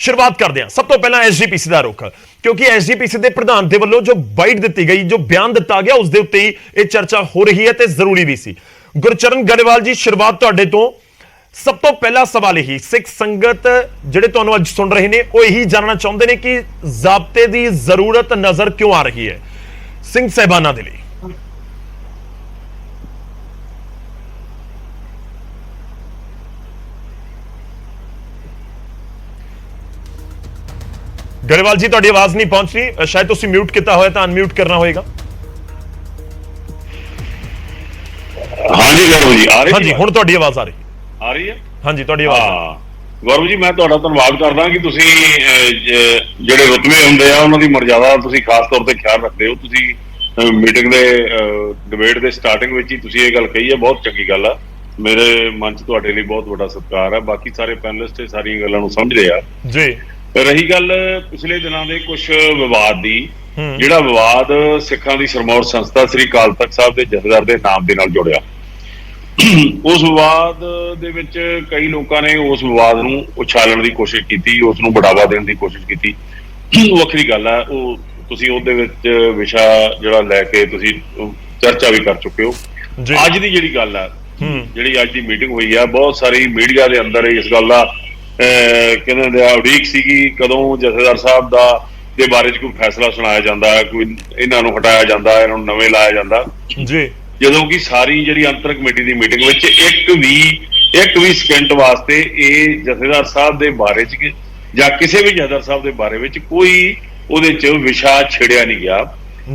शुरुआत करते हैं सब तो पहला एसजीपीसी का रुख, क्योंकि एसजीपीसी के प्रधान के वालों जो बाइट दी गई, जो बयान दिता गया, उसके उत्ते ही यह चर्चा हो रही है, तो जरूरी भी सी। गुरचरण गरेवाल जी, शुरुआत तुहाडे तो। सब तो पहला सवाल यही, सिख संगत जिहड़े तुहानूं अज सुन रहे हैं वो यही जानना चाहते हैं कि जाब्ते की जरूरत नजर क्यों आ रही है सिंह साहिबाना दे लई? गरेवाल जी तुहाडी आवाज नहीं पहुंच रही, शायद तुसी म्यूट किया होया तो अनम्यूट करना होएगा। हाँ जी गौरव जी, आ रही? हाँ जी, हुण तुहाडी आवाज आ रही है। हाँ जी, तुहाडी आवाज। गौरव जी, मैं तुहाडा धन्नवाद करदा कि तुसी ਜਿਹੜੇ ਰੁਤਬੇ ਹੁੰਦੇ ਆ ਉਹਨਾਂ ਦੀ ਮਰਜ਼ਾਦਾ ਤੁਸੀਂ ਖਾਸ ਤੌਰ ਤੇ ਖਿਆਲ ਰੱਖਦੇ ਹੋ। ਤੁਸੀਂ ਮੀਟਿੰਗ ਦੇ ਡਿਬੇਟ ਦੇ ਸਟਾਰਟਿੰਗ ਵਿੱਚ ਹੀ ਤੁਸੀਂ ਇਹ ਗੱਲ ਕਹੀ ਹੈ, ਬਹੁਤ ਚੰਗੀ ਗੱਲ ਆ। ਮੇਰੇ ਮਨ 'ਚ ਤੁਹਾਡੇ ਲਈ ਬਹੁਤ ਵੱਡਾ ਸਤਿਕਾਰ ਹੈ। ਬਾਕੀ ਸਾਰੇ ਪੈਨਲਿਸਟ ਇਹ ਸਾਰੀਆਂ ਗੱਲਾਂ ਨੂੰ ਸਮਝਦੇ ਆ ਜੀ। ਰਹੀ ਗੱਲ ਪਿਛਲੇ ਦਿਨਾਂ ਦੇ ਕੁਝ ਵਿਵਾਦ ਦੀ, ਜਿਹੜਾ ਵਿਵਾਦ ਸਿੱਖਾਂ ਦੀ ਸਰਮੌਰ ਸੰਸਥਾ ਸ੍ਰੀ ਅਕਾਲ ਤਖਤ ਸਾਹਿਬ ਦੇ ਜਥੇਦਾਰ ਦੇ ਨਾਮ ਦੇ ਨਾਲ ਜੁੜਿਆ, ਉਸ ਵਿਵਾਦ ਦੇ ਵਿੱਚ ਕਈ ਲੋਕਾਂ ਨੇ ਉਸ ਵਿਵਾਦ ਨੂੰ ਉਛਾਲਣ ਦੀ ਕੋਸ਼ਿਸ਼ ਕੀਤੀ, ਉਸ ਨੂੰ ਬੜਾਵਾ ਦੇਣ ਦੀ ਕੋਸ਼ਿਸ਼ ਕੀਤੀ। ਵੱਖਰੀ ਗੱਲ ਹੈ, ਉਹ ਤੁਸੀਂ ਉਹਦੇ ਵਿੱਚ ਵਿਸ਼ਾ ਜਿਹੜਾ ਲੈ ਕੇ ਤੁਸੀਂ ਚਰਚਾ ਵੀ ਕਰ ਚੁੱਕੇ ਹੋ। ਅੱਜ ਦੀ ਜਿਹੜੀ ਗੱਲ ਹੈ, ਜਿਹੜੀ ਅੱਜ ਦੀ ਮੀਟਿੰਗ ਹੋਈ ਆ, ਬਹੁਤ ਸਾਰੀ ਮੀਡੀਆ ਦੇ ਅੰਦਰ ਇਸ ਗੱਲ ਦਾ ਕਹਿੰਦੇ ਉਡੀਕ ਸੀਗੀ ਕਦੋਂ ਜਥੇਦਾਰ ਸਾਹਿਬ ਦੇ ਬਾਰੇ 'ਚ ਕੋਈ ਫੈਸਲਾ ਸੁਣਾਇਆ ਜਾਂਦਾ ਹੈ, ਕੋਈ ਇਹਨਾਂ ਨੂੰ ਹਟਾਇਆ ਜਾਂਦਾ, ਇਹਨਾਂ ਨੂੰ ਨਵੇਂ ਲਾਇਆ ਜਾਂਦਾ ਜੀ। ਜਦੋਂ ਕਿ ਸਾਰੀ ਜਿਹੜੀ ਅੰਤਰ ਕਮੇਟੀ ਦੀ ਮੀਟਿੰਗ ਵਿੱਚ ਇੱਕ ਵੀ ਸਕਿੰਟ ਵਾਸਤੇ ਇਹ ਜਥੇਦਾਰ ਸਾਹਿਬ ਦੇ ਬਾਰੇ 'ਚ ਜਾਂ ਕਿਸੇ ਵੀ ਜਥੇਦਾਰ ਸਾਹਿਬ ਦੇ ਬਾਰੇ ਵਿੱਚ ਕੋਈ ਉਹਦੇ 'ਚ ਵਿਸ਼ਾ ਛੇੜਿਆ ਨਹੀਂ ਗਿਆ।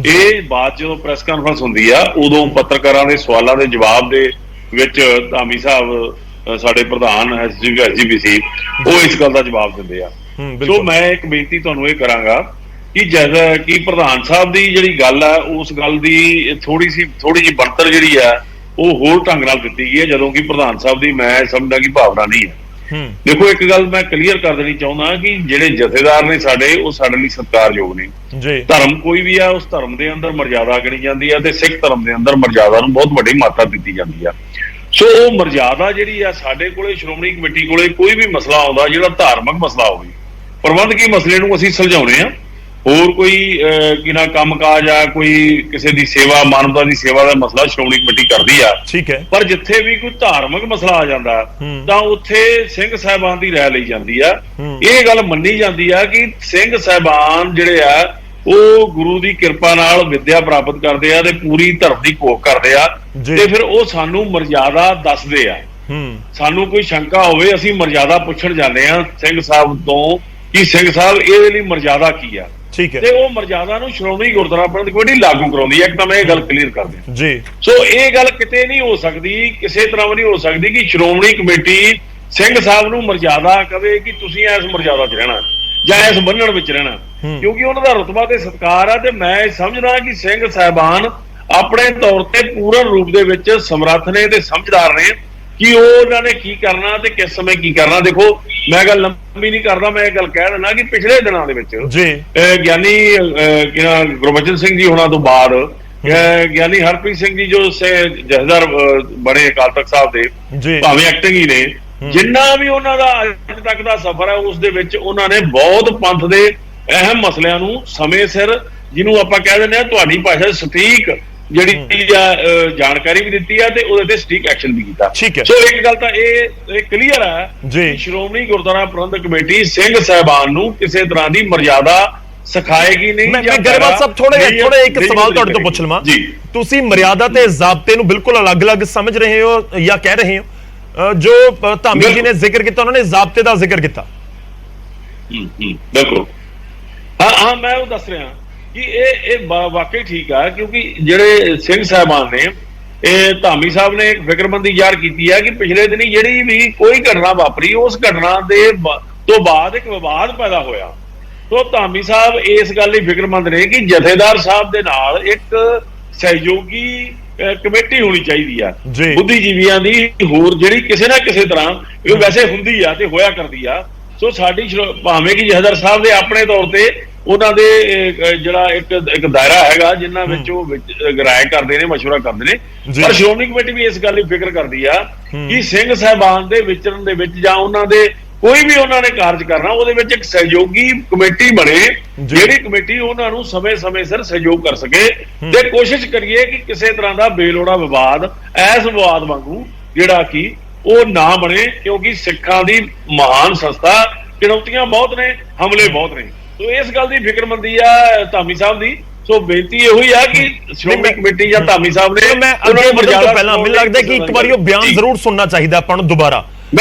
ਇਹ ਬਾਤ ਜਦੋਂ ਪ੍ਰੈਸ ਕਾਨਫਰੰਸ ਹੁੰਦੀ ਆ, ਉਦੋਂ ਪੱਤਰਕਾਰਾਂ ਦੇ ਸਵਾਲਾਂ ਦੇ ਜਵਾਬ ਦੇ ਵਿੱਚ ਧਾਮੀ ਸਾਹਿਬ ਸਾਡੇ ਪ੍ਰਧਾਨ ਐਸਜੀਪੀਸੀ ਉਹ ਇਸ ਗੱਲ ਦਾ ਜਵਾਬ ਦਿੰਦੇ ਆ। ਸੋ ਮੈਂ ਇੱਕ ਬੇਨਤੀ ਤੁਹਾਨੂੰ ਇਹ ਕਰਾਂਗਾ ਕਿ ਜੈਸਾ ਕਿ ਪ੍ਰਧਾਨ ਸਾਹਿਬ ਦੀ ਜਿਹੜੀ ਗੱਲ ਹੈ, ਉਸ ਗੱਲ ਦੀ ਥੋੜੀ ਜਿਹੀ ਬਣਤਰ ਜਿਹੜੀ ਹੈ ਉਹ ਹੋਰ ਢੰਗ ਨਾਲ ਦਿੱਤੀ ਗਈ ਹੈ, ਜਦੋਂ ਕਿ ਪ੍ਰਧਾਨ ਸਾਹਿਬ ਦੀ ਮੈਂ ਸਮਝਦਾ ਕਿ ਭਾਵਨਾ ਨਹੀਂ ਹੈ। ਦੇਖੋ, ਇੱਕ ਗੱਲ ਮੈਂ ਕਲੀਅਰ ਕਰ ਦੇਣੀ ਚਾਹੁੰਦਾ ਕਿ ਜਿਹੜੇ ਜਥੇਦਾਰ ਨੇ ਸਾਡੇ, ਉਹ ਸਾਡੇ ਲਈ ਸਤਿਕਾਰਯੋਗ ਨੇ। ਧਰਮ ਕੋਈ ਵੀ ਆ, ਉਸ ਧਰਮ ਦੇ ਅੰਦਰ ਮਰਜ਼ਾਦਾ ਗਿਣੀ ਜਾਂਦੀ ਹੈ, ਤੇ ਸਿੱਖ ਧਰਮ ਦੇ ਅੰਦਰ ਮਰਜ਼ਾਦਾ ਨੂੰ ਬਹੁਤ ਵੱਡੀ ਮਾਤਰਾ ਦਿੱਤੀ ਜਾਂਦੀ ਆ। ਸੋ ਉਹ ਮਰਜ਼ਾਦਾ ਜਿਹੜੀ ਆ, ਸਾਡੇ ਕੋਲੇ ਸ਼੍ਰੋਮਣੀ ਕਮੇਟੀ ਕੋਲੇ ਕੋਈ ਵੀ ਮਸਲਾ ਆਉਂਦਾ ਜਿਹੜਾ ਧਾਰਮਿਕ ਮਸਲਾ ਹੋਵੇ, ਪ੍ਰਬੰਧਕੀ ਮਸਲੇ ਨੂੰ ਅਸੀਂ ਸੁਲਝਾਉਣੇ ਆ। ਹੋਰ ਕੋਈ ਕਿ ਨਾ ਕੰਮਕਾਜ ਆ, ਕੋਈ ਕਿਸੇ ਦੀ ਸੇਵਾ, ਮਾਨਵਤਾ ਦੀ ਸੇਵਾ ਦਾ ਮਸਲਾ ਸ਼੍ਰੋਮਣੀ ਕਮੇਟੀ ਕਰਦੀ ਆ, ਠੀਕ ਹੈ। ਪਰ ਜਿੱਥੇ ਵੀ ਕੋਈ ਧਾਰਮਿਕ ਮਸਲਾ ਆ ਜਾਂਦਾ ਤਾਂ ਉੱਥੇ ਸਿੰਘ ਸਾਹਿਬਾਨ ਦੀ ਰਾਏ ਲਈ ਜਾਂਦੀ ਆ। ਇਹ ਗੱਲ ਮੰਨੀ ਜਾਂਦੀ ਆ ਕਿ ਸਿੰਘ ਸਾਹਿਬਾਨ ਜਿਹੜੇ ਆ ਉਹ ਗੁਰੂ ਦੀ ਕਿਰਪਾ ਨਾਲ ਵਿਦਿਆ ਪ੍ਰਾਪਤ ਕਰਦੇ ਆ ਤੇ ਪੂਰੀ ਧਰਮ ਦੀ ਘੋਖ ਕਰਦੇ ਆ, ਤੇ ਫਿਰ ਉਹ ਸਾਨੂੰ ਮਰਜ਼ਾਦਾ ਦੱਸਦੇ ਆ। ਸਾਨੂੰ ਕੋਈ ਸ਼ੰਕਾ ਹੋਵੇ, ਅਸੀਂ ਮਰਜ਼ਾਦਾ ਪੁੱਛਣ ਜਾਂਦੇ ਆ ਸਿੰਘ ਸਾਹਿਬ ਤੋਂ ਕਿ ਸਿੰਘ ਸਾਹਿਬ ਇਹਦੇ ਲਈ ਮਰਜ਼ਾਦਾ ਕੀ ਆ, ਤੇ ਉਹ ਮਰਜ਼ਾਦਾ ਨੂੰ ਸ਼੍ਰੋਮਣੀ ਗੁਰਦੁਆਰਾ ਪ੍ਰਬੰਧਕ ਕਮੇਟੀ ਲਾਗੂ ਕਰਾਉਂਦੀ ਹੈ। ਇੱਕ ਤਾਂ ਮੈਂ ਇਹ ਗੱਲ ਕਲੀਅਰ ਕਰ ਦਿਆਂ ਜੀ। ਸੋ ਇਹ ਗੱਲ ਕਿਤੇ ਨਹੀਂ ਹੋ ਸਕਦੀ, ਕਿਸੇ ਤਰ੍ਹਾਂ ਵੀ ਨਹੀਂ ਹੋ ਸਕਦੀ ਕਿ ਸ਼੍ਰੋਮਣੀ ਕਮੇਟੀ ਸਿੰਘ ਸਾਹਿਬ ਨੂੰ ਮਰਜ਼ਾਦਾ ਕਵੇ ਕਿ ਤੁਸੀਂ ਇਸ ਮਰਜ਼ਾਦਾ 'ਚ ਰਹਿਣਾ ਜਾਂ ਇਸ ਬੰਨਣ ਵਿੱਚ ਰਹਿਣਾ, ਕਿਉਂਕਿ ਉਹਨਾਂ ਦਾ ਰੁਤਬਾ ਤੇ ਸਤਿਕਾਰ ਆ। ਤੇ ਮੈਂ ਸਮਝਦਾ ਕਿ ਸਿੰਘ ਸਾਹਿਬਾਨ ਆਪਣੇ ਤੌਰ ਤੇ ਪੂਰਨ ਰੂਪ ਦੇ ਵਿੱਚ ਸਮਰੱਥ ਨੇ ਤੇ ਸਮਝਦਾਰ ਨੇ ਕਿ ਉਹਨਾਂ ਨੇ ਕੀ ਕਰਨਾ ਤੇ ਕਿਸ ਸਮੇਂ ਕੀ ਕਰਨਾ। ਦੇਖੋ, ਮੈਂ ਗੱਲ ਲੰਬੀ ਨਹੀਂ ਕਰਦਾ, ਮੈਂ ਇਹ ਗੱਲ ਕਹਿ ਦਿੰਦਾ ਕਿ ਪਿਛਲੇ ਦਿਨਾਂ ਦੇ ਵਿੱਚ ਗਿਆਨੀ ਗੁਰਬਚਨ ਸਿੰਘ ਜੀ ਹੋਣਾ ਤੋਂ ਬਾਅਦ ਗਿਆਨੀ ਹਰਪ੍ਰੀਤ ਸਿੰਘ ਜੀ ਜੋ ਜਥੇਦਾਰ ਬਣੇ ਅਕਾਲ ਤਖਤ ਸਾਹਿਬ ਦੇ, ਭਾਵੇਂ ਐਕਟਿੰਗ ਹੀ ਨੇ, ਜਿੰਨਾ ਵੀ ਉਹਨਾਂ ਦਾ ਅੱਜ ਤੱਕ ਦਾ ਸਫ਼ਰ ਹੈ, ਉਸ ਦੇ ਵਿੱਚ ਉਹਨਾਂ ਨੇ ਬਹੁਤ ਪੰਥ ਦੇ ਅਹਿਮ ਮਸਲਿਆਂ ਨੂੰ ਸਮੇਂ ਸਿਰ, ਜਿਹਨੂੰ ਆਪਾਂ ਕਹਿ ਦਿੰਦੇ ਆ ਤੁਹਾਡੀ ਭਾਸ਼ਾ ਸਟੀਕ ਜਿਹੜੀ ਜਾਣਕਾਰੀ ਵੀ ਦਿੱਤੀ ਆ ਤੇ ਉਹਦੇ ਤੇ ਸਟੀਕ ਐਕਸ਼ਨ ਵੀ ਕੀਤਾ। ਸੋ ਇੱਕ ਗੱਲ ਤਾਂ ਇਹ ਕਲੀਅਰ ਹੈ ਕਿ ਸ਼੍ਰੋਮਣੀ ਗੁਰਦੁਆਰਾ ਪ੍ਰਬੰਧਕ ਕਮੇਟੀ ਸਿੰਘ ਸਾਹਿਬਾਨ ਨੂੰ ਕਿਸੇ ਤਰ੍ਹਾਂ ਦੀ ਮਰਜ਼ਾਦਾ ਸਿਖਾਏਗੀ ਨਹੀਂ। ਮੈਂ ਗਰੇਵਾਲ ਸਾਹਿਬ ਥੋੜੇ ਇੱਕ ਸਵਾਲ ਤੁਹਾਡੇ ਤੋਂ ਪੁੱਛ ਲਵਾਂ ਜੀ। ਤੁਸੀਂ ਮਰਜ਼ਾਦਾ ਤੇ ਜ਼ਾਬਤੇ ਨੂੰ ਬਿਲਕੁਲ ਅਲੱਗ-ਅਲੱਗ ਸਮਝ ਰਹੇ ਹੋ ਜਾਂ ਕਹਿ ਰਹੇ ਹੋ? ਜੋ ਧਾਮੀ ਜੀ ਨੇ ਜ਼ਿਕਰ ਕੀਤਾ, ਉਹਨਾਂ ਨੇ ਜ਼ਾਬਤੇ ਦਾ ਜ਼ਿਕਰ ਕੀਤਾ। ਬਿਲਕੁਲ, ਹਾਂ ਮੈਂ ਉਹ ਦੱਸ ਰਿਹਾ ਕਿ ਇਹ ਵਾਕਈ ਠੀਕ ਆ, ਕਿਉਂਕਿ ਜਿਹੜੇ ਸਿੰਘ ਸਾਹਿਬਾਨ ਨੇ, ਇਹ ਧਾਮੀ ਸਾਹਿਬ ਨੇ ਇੱਕ ਫਿਕਰਮੰਦੀ ਜ਼ਾਹਰ ਕੀਤੀ ਹੈ ਕਿ ਪਿਛਲੇ ਦਿਨੀ ਜਿਹੜੀ ਵੀ ਕੋਈ ਘਟਨਾ ਵਾਪਰੀ, ਉਸ ਘਟਨਾ ਦੇ ਤੋਂ ਬਾਅਦ ਇੱਕ ਵਿਵਾਦ ਪੈਦਾ ਹੋਇਆ। ਤੋਂ ਧਾਮੀ ਸਾਹਿਬ ਇਸ ਗੱਲ ਲਈ ਫਿਕਰਮੰਦ ਨੇ ਕਿ ਜਥੇਦਾਰ ਸਾਹਿਬ ਦੇ ਨਾਲ ਇੱਕ ਸਹਿਯੋਗੀ ਕਮੇਟੀ ਹੋਣੀ ਚਾਹੀਦੀ ਆ ਬੁੱਧੀਜੀਵੀਆਂ ਦੀ, ਹੋਰ ਜਿਹੜੀ ਕਿਸੇ ਨਾ ਕਿਸੇ ਤਰ੍ਹਾਂ ਇਹ ਵੈਸੇ ਹੁੰਦੀ ਆ ਤੇ ਹੋਇਆ ਕਰਦੀ ਆ। ਸੋ ਸਾਡੀ ਭਾਵੇਂ ਕਿ ਜਥੇਦਾਰ ਸਾਹਿਬ ਦੇ ਆਪਣੇ ਤੌਰ ਤੇ ਉਹਨਾਂ ਦੇ ਜਿਹੜਾ ਇੱਕ ਦਾਇਰਾ ਹੈਗਾ ਜਿਨ੍ਹਾਂ ਵਿੱਚ ਉਹ ਰਾਏ ਕਰਦੇ ਨੇ, ਮਸ਼ਵਰਾ ਕਰਦੇ ਨੇ, ਪਰ ਸ਼੍ਰੋਮਣੀ ਕਮੇਟੀ ਵੀ ਇਸ ਗੱਲ ਦੀ ਫਿਕਰ ਕਰਦੀ ਆ ਕਿ ਸਿੰਘ ਸਾਹਿਬਾਨ ਦੇ ਵਿਚਰਨ ਦੇ ਵਿੱਚ ਜਾਂ ਉਹਨਾਂ ਦੇ ਕੋਈ ਵੀ ਉਹਨਾਂ ਨੇ ਕਾਰਜ ਕਰਨਾ ਉਹਦੇ ਵਿੱਚ ਇੱਕ ਸਹਿਯੋਗੀ ਕਮੇਟੀ ਬਣੇ, ਜਿਹੜੀ ਕਮੇਟੀ ਉਹਨਾਂ ਨੂੰ ਸਮੇਂ-ਸਮੇਂ ਸਿਰ ਸਹਿਯੋਗ ਕਰ ਸਕੇ ਤੇ ਕੋਸ਼ਿਸ਼ ਕਰੀਏ ਕਿ ਕਿਸੇ ਤਰ੍ਹਾਂ ਦਾ ਬੇਲੋੜਾ ਵਿਵਾਦ ਐਸ ਵਿਵਾਦ ਵਾਂਗੂ ਜਿਹੜਾ ਕਿ ਉਹ ਨਾ ਬਣੇ, ਕਿਉਂਕਿ ਸਿੱਖਾਂ ਦੀ ਮਹਾਨ ਸੰਸਥਾ, ਚੁਣੌਤੀਆਂ ਬਹੁਤ ਨੇ, ਹਮਲੇ ਬਹੁਤ ਨੇ। ਸੋ ਇਸ ਗੱਲ ਦੀ ਫਿਕਰਮੰਦੀ ਆ ਧਾਮੀ ਸਾਹਿਬ ਦੀ। ਸੋ ਬੇਨਤੀ ਇਹੋ ਹੀ ਆ ਕਿ ਸ਼੍ਰੋਮਣੀ ਕਮੇਟੀ ਜਾਂ ਧਾਮੀ ਸਾਹਿਬ ਨੇ ਮੈਂ ਅੱਗੇ ਵਧਣ ਤੋਂ ਪਹਿਲਾਂ ਮੈਨੂੰ ਲੱਗਦਾ ਕਿ ਇੱਕ ਵਾਰੀ ਉਹ ਬਿਆਨ ਜ਼ਰੂਰ ਸੁਣਨਾ ਚਾਹੀਦਾ ਆਪਾਂ ਨੂੰ ਦੁਬਾਰਾ,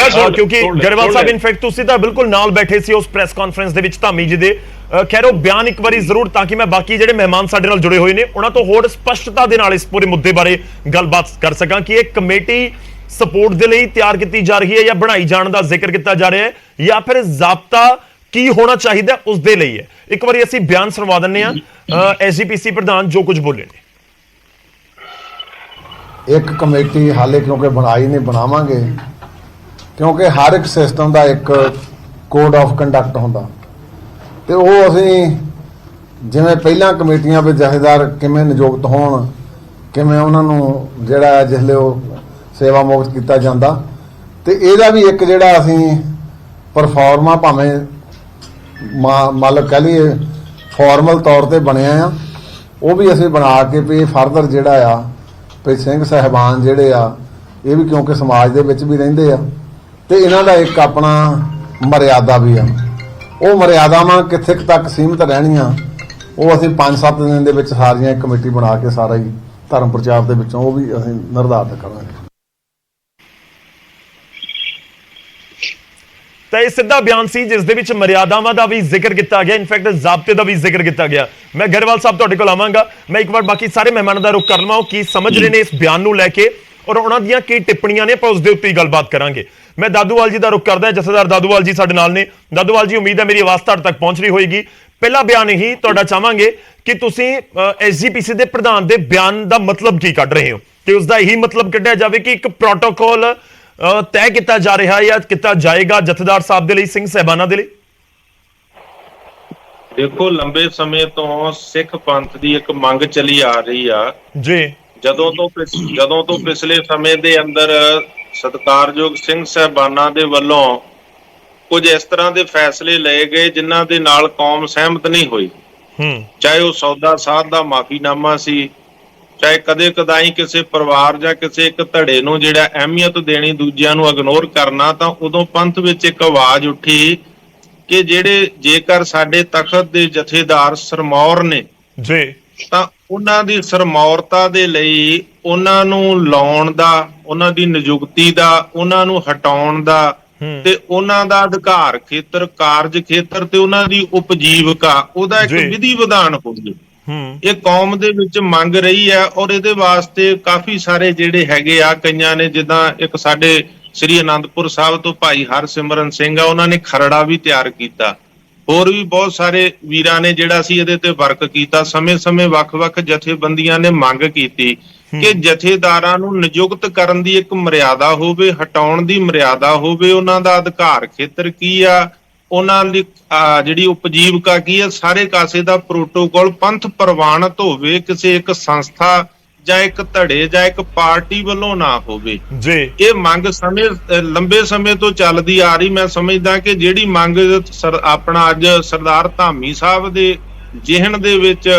ਕਿਉਂਕਿ ਗਰੇਵਾਲ ਸਾਹਿਬ ਇਨਫੈਕਟ ਤੁਸੀਂ ਤਾਂ ਬਿਲਕੁਲ ਨਾਲ ਬੈਠੇ ਸੀ ਉਸ ਪ੍ਰੈਸ ਕਾਨਫਰੰਸ ਦੇ ਵਿੱਚ ਧਾਮੀ ਜੀ ਦੇ। ਖੈਰ ਉਹ ਬਿਆਨ ਇੱਕ ਵਾਰੀ ਜ਼ਰੂਰ, ਤਾਂ ਕਿ ਮੈਂ ਬਾਕੀ ਜਿਹੜੇ ਮਹਿਮਾਨ ਸਾਡੇ ਨਾਲ ਜੁੜੇ ਹੋਏ ਨੇ ਉਹਨਾਂ ਤੋਂ ਹੋਰ ਸਪਸ਼ਟਤਾ ਦੇ ਨਾਲ ਇਸ ਪੂਰੇ ਮੁੱਦੇ ਬਾਰੇ ਗੱਲਬਾਤ ਕਰ ਸਕਾਂ ਕਿ ਇਹ ਕਮੇਟੀ ਸਪੋਰਟ ਦੇ ਲਈ ਤਿਆਰ ਕੀਤੀ ਜਾ ਰਹੀ ਹੈ ਜਾਂ ਬਣਾਈ ਜਾਣ ਦਾ ਜ਼ਿਕਰ ਕੀਤਾ ਜਾ ਰਿਹਾ ਹੈ, ਜਾਂ ਫਿਰ ਜ਼ਾਬਤਾ ਕੀ ਹੋਣਾ ਚਾਹੀਦਾ ਉਸ ਦੇ ਲਈ ਹੈ। ਇੱਕ ਵਾਰੀ ਅਸੀਂ ਬਿਆਨ ਸੁਣਵਾ ਦਿੰਦੇ ਹਾਂ ਐਸਜੀਪੀਸੀ ਪ੍ਰਧਾਨ ਜੋ ਕੁਝ ਬੋਲੇ ਨੇ। ਇੱਕ ਕਮੇਟੀ ਹਾਲੇ ਕਿਉਂਕਿ ਬਣਾਈ ਨਹੀਂ, ਬਣਾਵਾਂਗੇ, ਕਿਉਂਕਿ ਹਰ ਇੱਕ ਸਿਸਟਮ ਦਾ ਇੱਕ ਕੋਡ ਆਫ ਕੰਡਕਟ ਹੁੰਦਾ ਤੇ ਉਹ ਅਸੀਂ ਜਿਵੇਂ ਪਹਿਲਾਂ ਕਮੇਟੀਆਂ ਵਿੱਚ ਜਥੇਦਾਰ ਕਿਵੇਂ ਨਿਯੁਕਤ ਹੋਣ, ਕਿਵੇਂ ਉਹਨਾਂ ਨੂੰ ਜਿਹੜਾ ਜਿਸਲੇ ਉਹ ਸੇਵਾ ਮੁਕਤ ਕੀਤਾ ਜਾਂਦਾ, ਤੇ ਇਹਦਾ ਵੀ ਇੱਕ ਜਿਹੜਾ ਅਸੀਂ ਪਰਫਾਰਮਾ ਭਾਵੇਂ ਮਾਲਕ ਕਹ ਲਈਏ ਫਾਰਮਲ ਤੌਰ ਤੇ ਬਣਿਆ ਆ, ਉਹ ਵੀ ਅਸੀਂ ਬਣਾ ਕੇ ਵੀ ਫਰਦਰ ਜਿਹੜਾ ਆ ਵੀ ਸਿੰਘ ਸਾਹਿਬਾਨ ਜਿਹੜੇ ਆ ਇਹ ਵੀ ਕਿਉਂਕਿ ਸਮਾਜ ਦੇ ਵਿੱਚ ਵੀ ਰਹਿੰਦੇ ਆ ਤੇ ਇਹਨਾਂ ਦਾ ਇੱਕ ਆਪਣਾ ਮਰਿਆਦਾ ਵੀ ਆ, ਉਹ ਮਰਿਆਦਾਵਾਂ ਕਿੱਥੇ ਤੱਕ ਸੀਮਿਤ ਰਹਿਣੀਆਂ ਉਹ ਅਸੀਂ 5-7 ਦਿਨ ਦੇ ਵਿੱਚ ਸਾਰੀਆਂ ਇੱਕ ਕਮੇਟੀ ਬਣਾ ਕੇ ਸਾਰਾ ਹੀ ਧਰਮ ਪ੍ਰਚਾਰ ਦੇ ਵਿੱਚੋਂ ਉਹ ਵੀ ਅਸੀਂ ਨਿਰਧਾਰਤ ਕਰਾਂਗੇ। ਤਾਂ ਇਹ ਸਿੱਧਾ ਬਿਆਨ ਸੀ ਜਿਸ ਦੇ ਵਿੱਚ ਮਰਿਆਦਾਵਾਂ ਦਾ ਵੀ ਜ਼ਿਕਰ ਕੀਤਾ ਗਿਆ, ਇਨਫੈਕਟ ਜ਼ਾਬਤੇ ਦਾ ਵੀ ਜ਼ਿਕਰ ਕੀਤਾ ਗਿਆ। ਮੈਂ ਗਰੇਵਾਲ ਸਾਹਿਬ ਤੁਹਾਡੇ ਕੋਲ ਆਵਾਂਗਾ, ਮੈਂ ਇੱਕ ਵਾਰ ਬਾਕੀ ਸਾਰੇ ਮਹਿਮਾਨਾਂ ਦਾ ਰੁਖ ਕਰ ਲਵਾਂ, ਉਹ ਕੀ ਸਮਝ ਰਹੇ ਨੇ ਇਸ ਬਿਆਨ ਨੂੰ ਲੈ ਕੇ ਔਰ ਉਹਨਾਂ ਦੀਆਂ ਕੀ ਟਿੱਪਣੀਆਂ ਨੇ, ਆਪਾਂ ਉਸ ਦੇ ਉੱਤੇ ਹੀ ਗੱਲਬਾਤ ਕਰਾਂਗੇ। ਮੈਂ ਦਾਦੂਵਾਲ ਜੀ ਦਾ ਰੁਖ ਕਰਦਾ, ਜਥੇਦਾਰ ਦਾਦੂਵਾਲ ਜੀ ਸਾਡੇ ਨਾਲ ਨੇ। ਦਾਦੂਵਾਲ ਜੀ, ਉਮੀਦ ਹੈ ਮੇਰੀ ਆਵਾਜ਼ ਤੁਹਾਡੇ ਤੱਕ ਪਹੁੰਚ ਰਹੀ ਹੋਏਗੀ। ਪਹਿਲਾ ਬਿਆਨ ਇਹੀ ਤੁਹਾਡਾ ਚਾਹਾਂਗੇ ਕਿ ਤੁਸੀਂ ਐਸਜੀਪੀਸੀ ਦੇ ਪ੍ਰਧਾਨ ਦੇ ਬਿਆਨ ਦਾ ਮਤਲਬ ਕੀ ਕੱਢ ਰਹੇ ਹੋ, ਕਿ ਉਸ ਦਾ ਇਹੀ ਮਤਲਬ ਕੱਢਿਆ ਜਾਵੇ ਕਿ ਇੱਕ ਪ੍ਰੋਟੋਕਾਲ ਤੈਅ ਕੀਤਾ ਜਾ ਰਿਹਾ ਜਾਂ ਕੀਤਾ ਜਾਏਗਾ ਜਥੇਦਾਰ ਸਾਹਿਬ ਦੇ ਲਈ, ਸਿੰਘ ਸਾਹਿਬਾਨਾਂ ਦੇ ਲਈ? ਦੇਖੋ, ਲੰਬੇ ਸਮੇਂ ਤੋਂ ਸਿੱਖ ਪੰਥ ਦੀ ਇੱਕ ਮੰਗ ਚਲੀ ਆ ਰਹੀ ਆ ਜੀ, ਜਦੋਂ ਤੋਂ ਪਿਛਲੇ ਸਮੇਂ ਦੇ ਅੰਦਰ ਸਤਿਕਾਰਯੋਗ ਸਿੰਘ ਸਾਹਿਬਾਨਾਂ ਦੇ ਵੱਲੋਂ ਕੁਝ ਇਸ ਤਰ੍ਹਾਂ ਦੇ ਫੈਸਲੇ ਲਏ ਗਏ ਜਿਨ੍ਹਾਂ ਦੇ ਨਾਲ ਕੌਮ ਸਹਿਮਤ ਨਹੀਂ ਹੋਈ, ਚਾਹੇ ਉਹ ਸੌਦਾ ਸਾਧ ਦਾ ਮਾਫੀਨਾਮਾ ਸੀ, ਚਾਹੇ ਕਦੇ ਕਦਾਈ ਕਿਸੇ ਪਰਿਵਾਰ ਜਾਂ ਕਿਸੇ ਇੱਕ ਧੜੇ ਨੂੰ ਜਿਹੜਾ ਅਹਿਮੀਅਤ ਦੇਣੀ, ਦੂਜਿਆਂ ਨੂੰ ਇਗਨੋਰ ਕਰਨਾ, ਤਾਂ ਉਦੋਂ ਪੰਥ ਵਿੱਚ ਇੱਕ ਆਵਾਜ਼ ਉੱਠੀ ਕਿ ਜਿਹੜੇ ਜੇਕਰ ਸਾਡੇ ਤਖਤ ਦੇ ਜਥੇਦਾਰ ਸਰਮੌਰ ਨੇ ਜੀ ਤਾਂ ਉਹਨਾਂ ਦੀ ਸਰਮੌਰਤਾ ਦੇ ਲਈ ਉਹਨਾਂ ਨੂੰ ਲਾਉਣ ਦਾ, ਉਹਨਾਂ ਦੀ ਨਿਯੁਕਤੀ ਦਾ, ਉਹਨਾਂ ਨੂੰ ਹਟਾਉਣ ਦਾ ਤੇ ਉਹਨਾਂ ਦਾ ਅਧਿਕਾਰ ਖੇਤਰ, ਕਾਰਜ ਖੇਤਰ ਤੇ ਉਹਨਾਂ ਦੀ ਉਪਜੀਵਕਾ, ਉਹਦਾ ਇੱਕ ਵਿਧੀ ਵਿਧਾਨ ਹੋਵੇ। ਇਹ ਕੌਮ ਦੇ ਵਿੱਚ ਮੰਗ ਰਹੀ ਹੈ ਔਰ ਇਹਦੇ ਵਾਸਤੇ ਕਾਫੀ ਸਾਰੇ ਜਿਹੜੇ ਹੈਗੇ ਆ, ਕਈਆਂ ਨੇ ਜਿੱਦਾਂ ਇੱਕ ਸਾਡੇ ਸ੍ਰੀ ਅਨੰਦਪੁਰ ਸਾਹਿਬ ਤੋਂ ਭਾਈ ਹਰਸਿਮਰਨ ਸਿੰਘ ਆ, ਉਹਨਾਂ ਨੇ ਖਰੜਾ ਵੀ ਤਿਆਰ ਕੀਤਾ, ਹੋਰ ਵੀ ਬਹੁਤ ਸਾਰੇ ਵੀਰਾਂ ਨੇ ਜਿਹੜਾ ਸੀ ਇਹਦੇ ਤੇ ਵਰਕ ਕੀਤਾ। ਸਮੇਂ-ਸਮੇਂ ਵੱਖ-ਵੱਖ ਜਥੇਬੰਦੀਆਂ ਨੇ ਮੰਗ ਕੀਤੀ ਕਿ ਜਥੇਦਾਰਾਂ ਨੂੰ ਨਿਯੁਕਤ ਕਰਨ ਦੀ ਇੱਕ ਮਰਿਆਦਾ ਹੋਵੇ, ਹਟਾਉਣ ਦੀ ਮਰਿਆਦਾ ਹੋਵੇ, ਉਹਨਾਂ ਦਾ ਅਧਿਕਾਰ ਖੇਤਰ ਕੀ ਆ, ਉਹਨਾਂ ਦੀ ਜਿਹੜੀ ਉਪਜੀਵਕਾ ਕੀ ਹੈ, ਸਾਰੇ ਕਾਸੇ ਦਾ ਪ੍ਰੋਟੋਕਾਲ ਪੰਥ ਪ੍ਰਵਾਨਿਤ ਹੋਵੇ, ਕਿਸੇ ਇੱਕ ਸੰਸਥਾ ਜਾਂ ਇੱਕ ਧੜੇ ਜਾਂ ਇੱਕ ਪਾਰਟੀ ਵੱਲੋਂ ਨਾ ਹੋਵੇ ਜੀ। ਇਹ ਮੰਗ ਲੰਬੇ ਸਮੇਂ ਤੋਂ ਚੱਲਦੀ ਆ ਰਹੀ। ਮੈਂ ਸਮਝਦਾ ਕਿ ਜਿਹੜੀ ਮੰਗ ਆਪਣਾ ਅੱਜ ਸਰਦਾਰ ਧਾਮੀ ਸਾਹਿਬ ਦੇ ਜ਼ਿਹਨ ਦੇ ਵਿੱਚ,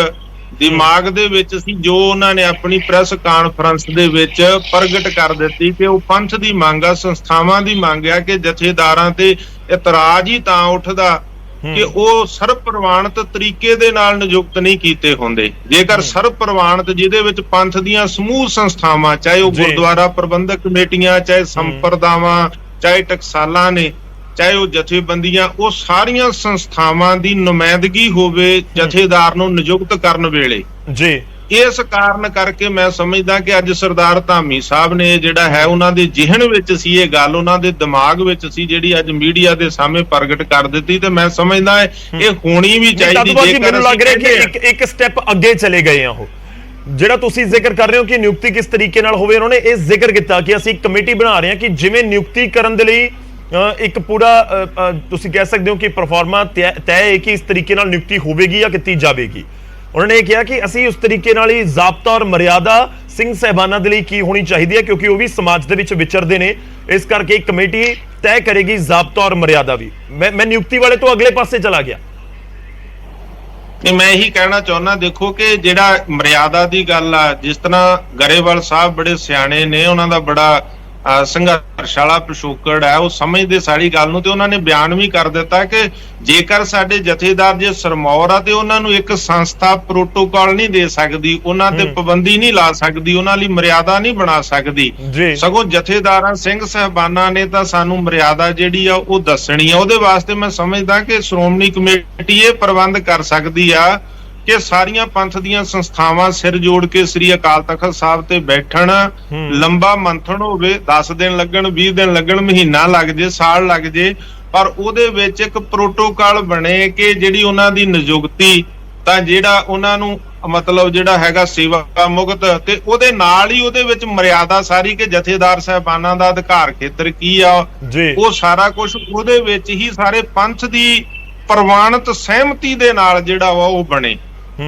ਦਿਮਾਗ ਦੇ ਵਿੱਚ ਸੀ, ਜੋ ਉਹਨਾਂ ਨੇ ਆਪਣੀ ਪ੍ਰੈਸ ਕਾਨਫਰੰਸ ਦੇ ਵਿੱਚ ਪ੍ਰਗਟ ਕਰ ਦਿੱਤੀ ਕਿ ਉਹ ਪੰਥ ਦੀ ਮੰਗ ਆ, ਸੰਸਥਾਵਾਂ ਦੀ ਮੰਗ ਆ ਕਿ ਜਥੇਦਾਰਾਂ ਤੇ ਇਤਰਾਜ਼ ਹੀ ਤਾਂ ਉੱਠਦਾ ਕਿ ਉਹ ਸਰਬ ਪ੍ਰਵਾਨਿਤ ਤਰੀਕੇ ਦੇ ਨਾਲ ਨਿਯੁਕਤ ਨਹੀਂ ਕੀਤੇ ਹੁੰਦੇ। ਜੇਕਰ ਸਰਬ ਪ੍ਰਵਾਨਿਤ ਜਿਹਦੇ ਵਿੱਚ ਪੰਥ ਦੀਆਂ ਸਮੂਹ ਸੰਸਥਾਵਾਂ, ਚਾਹੇ ਉਹ ਗੁਰਦੁਆਰਾ ਪ੍ਰਬੰਧਕ ਕਮੇਟੀਆਂ, ਚਾਹੇ ਸੰਪਰਦਾਵਾਂ, ਚਾਹੇ ਟਕਸਾਲਾਂ ਨੇ, ਚਾਹੇ ਉਹ ਜਥੇਬੰਦੀਆਂ, ਉਹ ਸਾਰੀਆਂ ਸੰਸਥਾਵਾਂ ਦੀ ਨੁਮਾਇੰਦਗੀ ਹੋਵੇ ਜਥੇਦਾਰ ਨੂੰ ਨਿਯੁਕਤ ਕਰਨ ਵੇਲੇ ਜੀ। ਇਸ ਕਾਰਨ ਕਰਕੇ ਮੈਂ ਸਮਝਦਾ ਕਿ ਅੱਜ ਸਰਦਾਰ ਧਾਮੀ ਸਾਹਿਬ ਨੇ ਜਿਹੜਾ ਹੈ ਉਹਨਾਂ ਦੇ ਜ਼ਿਹਨ ਵਿੱਚ ਸੀ ਇਹ ਗੱਲ, ਉਹਨਾਂ ਦੇ ਦਿਮਾਗ ਵਿੱਚ ਸੀ, ਜਿਹੜੀ ਅੱਜ ਮੀਡੀਆ ਦੇ ਸਾਹਮਣੇ ਪ੍ਰਗਟ ਕਰ ਦਿੱਤੀ। ਤੇ ਮੈਂ ਸਮਝਦਾ ਇਹ ਹੋਣੀ ਵੀ ਚਾਹੀਦੀ। ਮੈਨੂੰ ਲੱਗ ਰਿਹਾ ਕਿ ਇੱਕ ਸਟੈਪ ਅੱਗੇ ਚਲੇ ਗਏ ਆ ਉਹ, ਜਿਹੜਾ ਤੁਸੀਂ ਜ਼ਿਕਰ ਕਰ ਰਹੇ ਹੋ ਕਿ ਨਿਯੁਕਤੀ ਕਿਸ ਤਰੀਕੇ ਨਾਲ ਹੋਵੇ। ਉਹਨਾਂ ਨੇ ਇਹ ਜ਼ਿਕਰ ਕੀਤਾ ਕਿ ਅਸੀਂ ਇੱਕ ਕਮੇਟੀ ਬਣਾ ਰਹੇ ਹਾਂ ਕਿ ਜਿਵੇਂ ਨਿਯੁਕਤੀ ਕਰਨ ਦੇ ਲਈ ਇੱਕ ਪੂਰਾ ਤੁਸੀਂ ਕਹਿ ਸਕਦੇ ਹੋ ਕਿ ਪਰਫਾਰਮਾ ਤੈਅ ਹੈ ਕਿ ਇਸ ਤਰੀਕੇ ਨਾਲ ਨਿਯੁਕਤੀ ਹੋਵੇਗੀ ਜਾਂ ਕੀਤੀ ਜਾਵੇਗੀ। ਉਹਨਾਂ ਨੇ ਇਹ ਕਿਹਾ ਕਿ ਅਸੀਂ ਉਸ ਤਰੀਕੇ ਨਾਲ ਹੀ ਜ਼ਾਬਤਾ ਔਰ ਮਰਿਆਦਾ ਸਿੰਘ ਸਾਹਿਬਾਨਾਂ ਦੇ ਲਈ ਕੀ ਹੋਣੀ ਚਾਹੀਦੀ ਹੈ, ਕਿਉਂਕਿ ਉਹ ਵੀ ਸਮਾਜ ਦੇ ਵਿੱਚ ਵਿਚਰਦੇ ਨੇ। ਇਸ ਕਰਕੇ ਕਮੇਟੀ ਤੈਅ ਕਰੇਗੀ ਜ਼ਾਬਤਾ ਔਰ ਮਰਿਆਦਾ ਵੀ। ਮੈਂ ਨਿਯੁਕਤੀ ਵਾਲੇ ਤੋਂ ਅਗਲੇ ਪਾਸੇ ਚਲਾ ਗਿਆ। ਤੇ ਮੈਂ ਇਹੀ ਕਹਿਣਾ ਚਾਹੁੰਦਾ, ਦੇਖੋ ਕਿ ਜਿਹੜਾ ਮਰਿਆਦਾ ਦੀ ਗੱਲ ਆ, ਜਿਸ ਤਰ੍ਹਾਂ ਗਰੇਵਾਲ ਸਾਹਿਬ ਬੜੇ ਸਿਆਣੇ ਨੇ, ਉਹਨਾਂ ਦਾ ਬੜਾ ਸੰਘਰਸ਼ ਵਾਲਾ ਪਿਛੋਕੜ ਹੈ, ਉਹ ਸਮਝਦੇ ਸਾਰੀ ਗੱਲ ਨੂੰ, ਤੇ ਉਹਨਾਂ ਨੇ ਬਿਆਨ ਵੀ ਕਰ ਦਿੱਤਾ ਕਿ ਜੇਕਰ ਸਾਡੇ ਜਥੇਦਾਰ ਜੇ ਸਰਮੌਰ ਆ ਤੇ ਉਹਨਾਂ ਨੂੰ ਇੱਕ ਸੰਸਥਾ ਪ੍ਰੋਟੋਕਾਲ ਨਹੀਂ ਦੇ ਸਕਦੀ, ਉਹਨਾਂ ਤੇ ਪਾਬੰਦੀ ਨਹੀਂ ਲਾ ਸਕਦੀ, ਉਹਨਾਂ ਲਈ ਮਰਿਆਦਾ ਨਹੀਂ ਬਣਾ ਸਕਦੀ। ਸਗੋਂ ਜਥੇਦਾਰਾਂ ਸਿੰਘ ਸਾਹਿਬਾਨਾਂ ਨੇ ਤਾਂ ਸਾਨੂੰ ਮਰਿਆਦਾ ਜਿਹੜੀ ਆ ਉਹ ਦੱਸਣੀ ਆ। ਉਹਦੇ ਵਾਸਤੇ ਮੈਂ ਸਮਝਦਾ ਕਿ ਸ਼੍ਰੋਮਣੀ ਕਮੇਟੀ ਇਹ ਪ੍ਰਬੰਧ ਕਰ ਸਕਦੀ ਆ ਕਿ ਸਾਰੀਆਂ ਪੰਥ ਦੀਆਂ ਸੰਸਥਾਵਾਂ ਸਿਰ ਜੋੜ ਕੇ ਸ੍ਰੀ ਅਕਾਲ ਤਖਤ ਸਾਹਿਬ ਤੇ ਬੈਠਣ, ਲੰਬਾ ਮੰਥਨ ਹੋਵੇ, 10 ਦਿਨ ਲੱਗਣ, 20 ਦਿਨ ਲੱਗਣ, ਮਹੀਨਾ ਲੱਗ ਜੇ, ਸਾਲ ਲੱਗ ਜੇ, ਪਰ ਉਹਦੇ ਵਿੱਚ ਇੱਕ ਪ੍ਰੋਟੋਕਾਲ ਬਣੇ ਕਿ ਜਿਹੜੀ ਉਹਨਾਂ ਦੀ ਨਿਯੁਕਤੀ ਤਾਂ ਜਿਹੜਾ ਉਹਨਾਂ ਨੂੰ ਮਤਲਬ ਜਿਹੜਾ ਹੈਗਾ ਸੇਵਾ ਮੁਕਤ, ਤੇ ਉਹਦੇ ਨਾਲ ਹੀ ਉਹਦੇ ਵਿੱਚ ਮਰਿਆਦਾ ਸਾਰੀ ਕਿ ਜਥੇਦਾਰ ਸਾਹਿਬਾਨਾਂ ਦਾ ਅਧਿਕਾਰ ਖੇਤਰ ਕੀ ਆ, ਉਹ ਸਾਰਾ ਕੁਝ ਉਹਦੇ ਵਿੱਚ ਹੀ ਸਾਰੇ ਪੰਥ ਦੀ ਪ੍ਰਵਾਨਿਤ ਸਹਿਮਤੀ ਦੇ ਨਾਲ ਜਿਹੜਾ ਵਾ ਉਹ ਬਣੇ,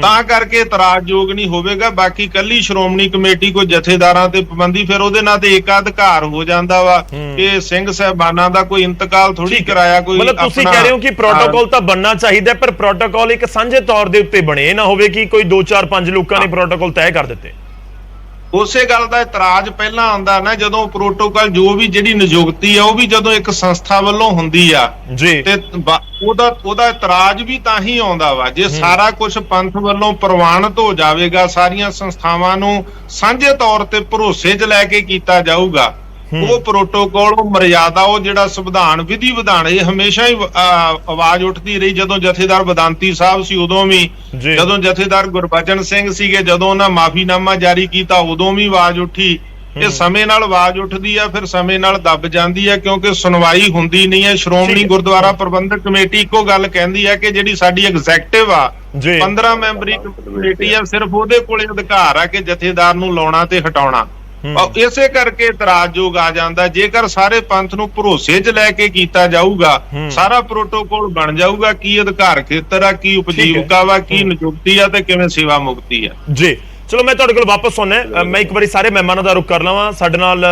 ਤਾਂ ਕਰਕੇ ਇਤਰਾਜ਼ਯੋਗ ਨਹੀਂ ਹੋਵੇਗਾ। ਬਾਕੀ ਕੱਲੀ ਸ਼੍ਰੋਮਣੀ ਕਮੇਟੀ ਕੋਈ ਜਥੇਦਾਰਾਂ ਤੇ ਪਾਬੰਦੀ, ਫਿਰ ਉਹਦੇ ਨਾਲ ਤੇ ਏਕਾਧਿਕਾਰ ਹੋ ਜਾਂਦਾ ਵਾ ਕਿ ਸਿੰਘ ਸਾਹਿਬਾਨਾਂ ਦਾ ਕੋਈ ਇੰਤਕਾਲ ਥੋੜੀ ਕਰਾਇਆ ਕੋਈ। ਮਤਲਬ ਤੁਸੀਂ ਕਹਿ ਰਹੇ ਹੋ ਕਿ ਪ੍ਰੋਟੋਕਾਲ ਤਾਂ ਬਣਨਾ ਚਾਹੀਦਾ, ਪਰ ਪ੍ਰੋਟੋਕਾਲ ਇੱਕ ਸਾਂਝੇ ਤੌਰ ਦੇ ਉੱਤੇ ਬਣੇ, ਇਹ ਨਾ ਹੋਵੇ ਕਿ ਕੋਈ 2 4 5 ਲੋਕਾਂ ਨੇ ਪ੍ਰੋਟੋਕਾਲ ਤੈਅ ਕਰ ਦਿੱਤੇ। ਉਸੇ ਗੱਲ ਦਾ ਇਤਰਾਜ਼ ਪਹਿਲਾਂ ਆਉਂਦਾ ਨਾ, ਜਦੋਂ ਪ੍ਰੋਟੋਕਾਲ ਜੋ ਵੀ ਜਿਹੜੀ ਨਿਯੁਕਤੀ ਆ ਉਹ ਵੀ ਜਦੋਂ ਇੱਕ ਸੰਸਥਾ ਵੱਲੋਂ ਹੁੰਦੀ ਆ ਤੇ ਉਹਦਾ ਇਤਰਾਜ਼ ਵੀ ਤਾਂ ਹੀ ਆਉਂਦਾ ਵਾ ਜੇ ਸਾਰਾ ਕੁਝ ਪੰਥ ਵੱਲੋਂ ਪ੍ਰਵਾਨਿਤ ਹੋ ਜਾਵੇਗਾ, ਸਾਰੀਆਂ ਸੰਸਥਾਵਾਂ ਨੂੰ ਸਾਂਝੇ ਤੌਰ ਤੇ ਭਰੋਸੇ 'ਚ ਲੈ ਕੇ ਕੀਤਾ ਜਾਊਗਾ। ਉਹ ਪ੍ਰੋਟੋਕਾਲ, ਉਹ ਮਰਿਆਦਾ, ਉਹ ਜਿਹੜਾ ਸੰਵਿਧਾਨ ਵਿਧੀ ਵਿਧਾਨ, ਇਹ ਹਮੇਸ਼ਾ ਹੀ ਆਵਾਜ਼ ਉੱਠਦੀ ਰਹੀ। ਜਦੋਂ ਜਥੇਦਾਰ ਬਦਾਂਤੀ ਸਾਹਿਬ ਸੀ ਉਦੋਂ ਵੀ, ਜਦੋਂ ਜਥੇਦਾਰ ਗੁਰਬਚਨ ਸਿੰਘ ਸੀਗੇ, ਜਦੋਂ ਉਹਨਾਂ ਮਾਫੀਨਾਮਾ ਜਾਰੀ ਕੀਤਾ ਉਦੋਂ ਵੀ ਆਵਾਜ਼ ਉੱਠੀ। ਇਹ ਸਮੇਂ ਨਾਲ ਆਵਾਜ਼ ਉੱਠਦੀ ਆ, ਫਿਰ ਸਮੇਂ ਨਾਲ ਦੱਬ ਜਾਂਦੀ ਆ, ਕਿਉਂਕਿ ਸੁਣਵਾਈ ਹੁੰਦੀ ਨਹੀਂ ਹੈ। ਸ਼੍ਰੋਮਣੀ ਗੁਰਦੁਆਰਾ ਪ੍ਰਬੰਧਕ ਕਮੇਟੀ ਇੱਕੋ ਗੱਲ ਕਹਿੰਦੀ ਹੈ ਕਿ ਜਿਹੜੀ ਸਾਡੀ ਐਗਜ਼ੈਕਟਿਵ ਆ 15 ਮੈਂਬਰੀ ਕਮੇਟੀ ਆ, ਸਿਰਫ ਉਹਦੇ ਕੋਲੇ ਅਧਿਕਾਰ ਆ ਕਿ ਜਥੇਦਾਰ ਨੂੰ ਲਾਉਣਾ ਤੇ ਹਟਾਉਣਾ। ਇਸੇ ਕਰਕੇ ਇਤਰਾਜ਼ਯੋਗ ਆ ਜਾਂਦਾ। ਜੇਕਰ ਸਾਰੇ ਪੰਥ ਨੂੰ ਭਰੋਸੇ 'ਚ ਲੈ ਕੇ ਕੀਤਾ ਜਾਊਗਾ, ਸਾਰਾ ਪ੍ਰੋਟੋਕਾਲ ਬਣ ਜਾਊਗਾ, ਕੀ ਅਧਿਕਾਰ ਖੇਤਰ ਆ, ਕੀ ਉਪਜੀਵਕਾ ਵਾ, ਕੀ ਨਿਯੁਕਤੀ ਆ ਤੇ ਕਿਵੇਂ ਸੇਵਾ ਮੁਕਤੀ ਆ। ਜੀ ਚਲੋ, ਮੈਂ ਤੁਹਾਡੇ ਕੋਲ ਵਾਪਸ ਆਉਣਾ। ਮੈਂ ਇੱਕ ਵਾਰੀ ਸਾਰੇ ਮਹਿਮਾਨਾਂ ਦਾ ਰੁਖ ਕਰ ਲਵਾਂ। ਸਾਡੇ ਨਾਲ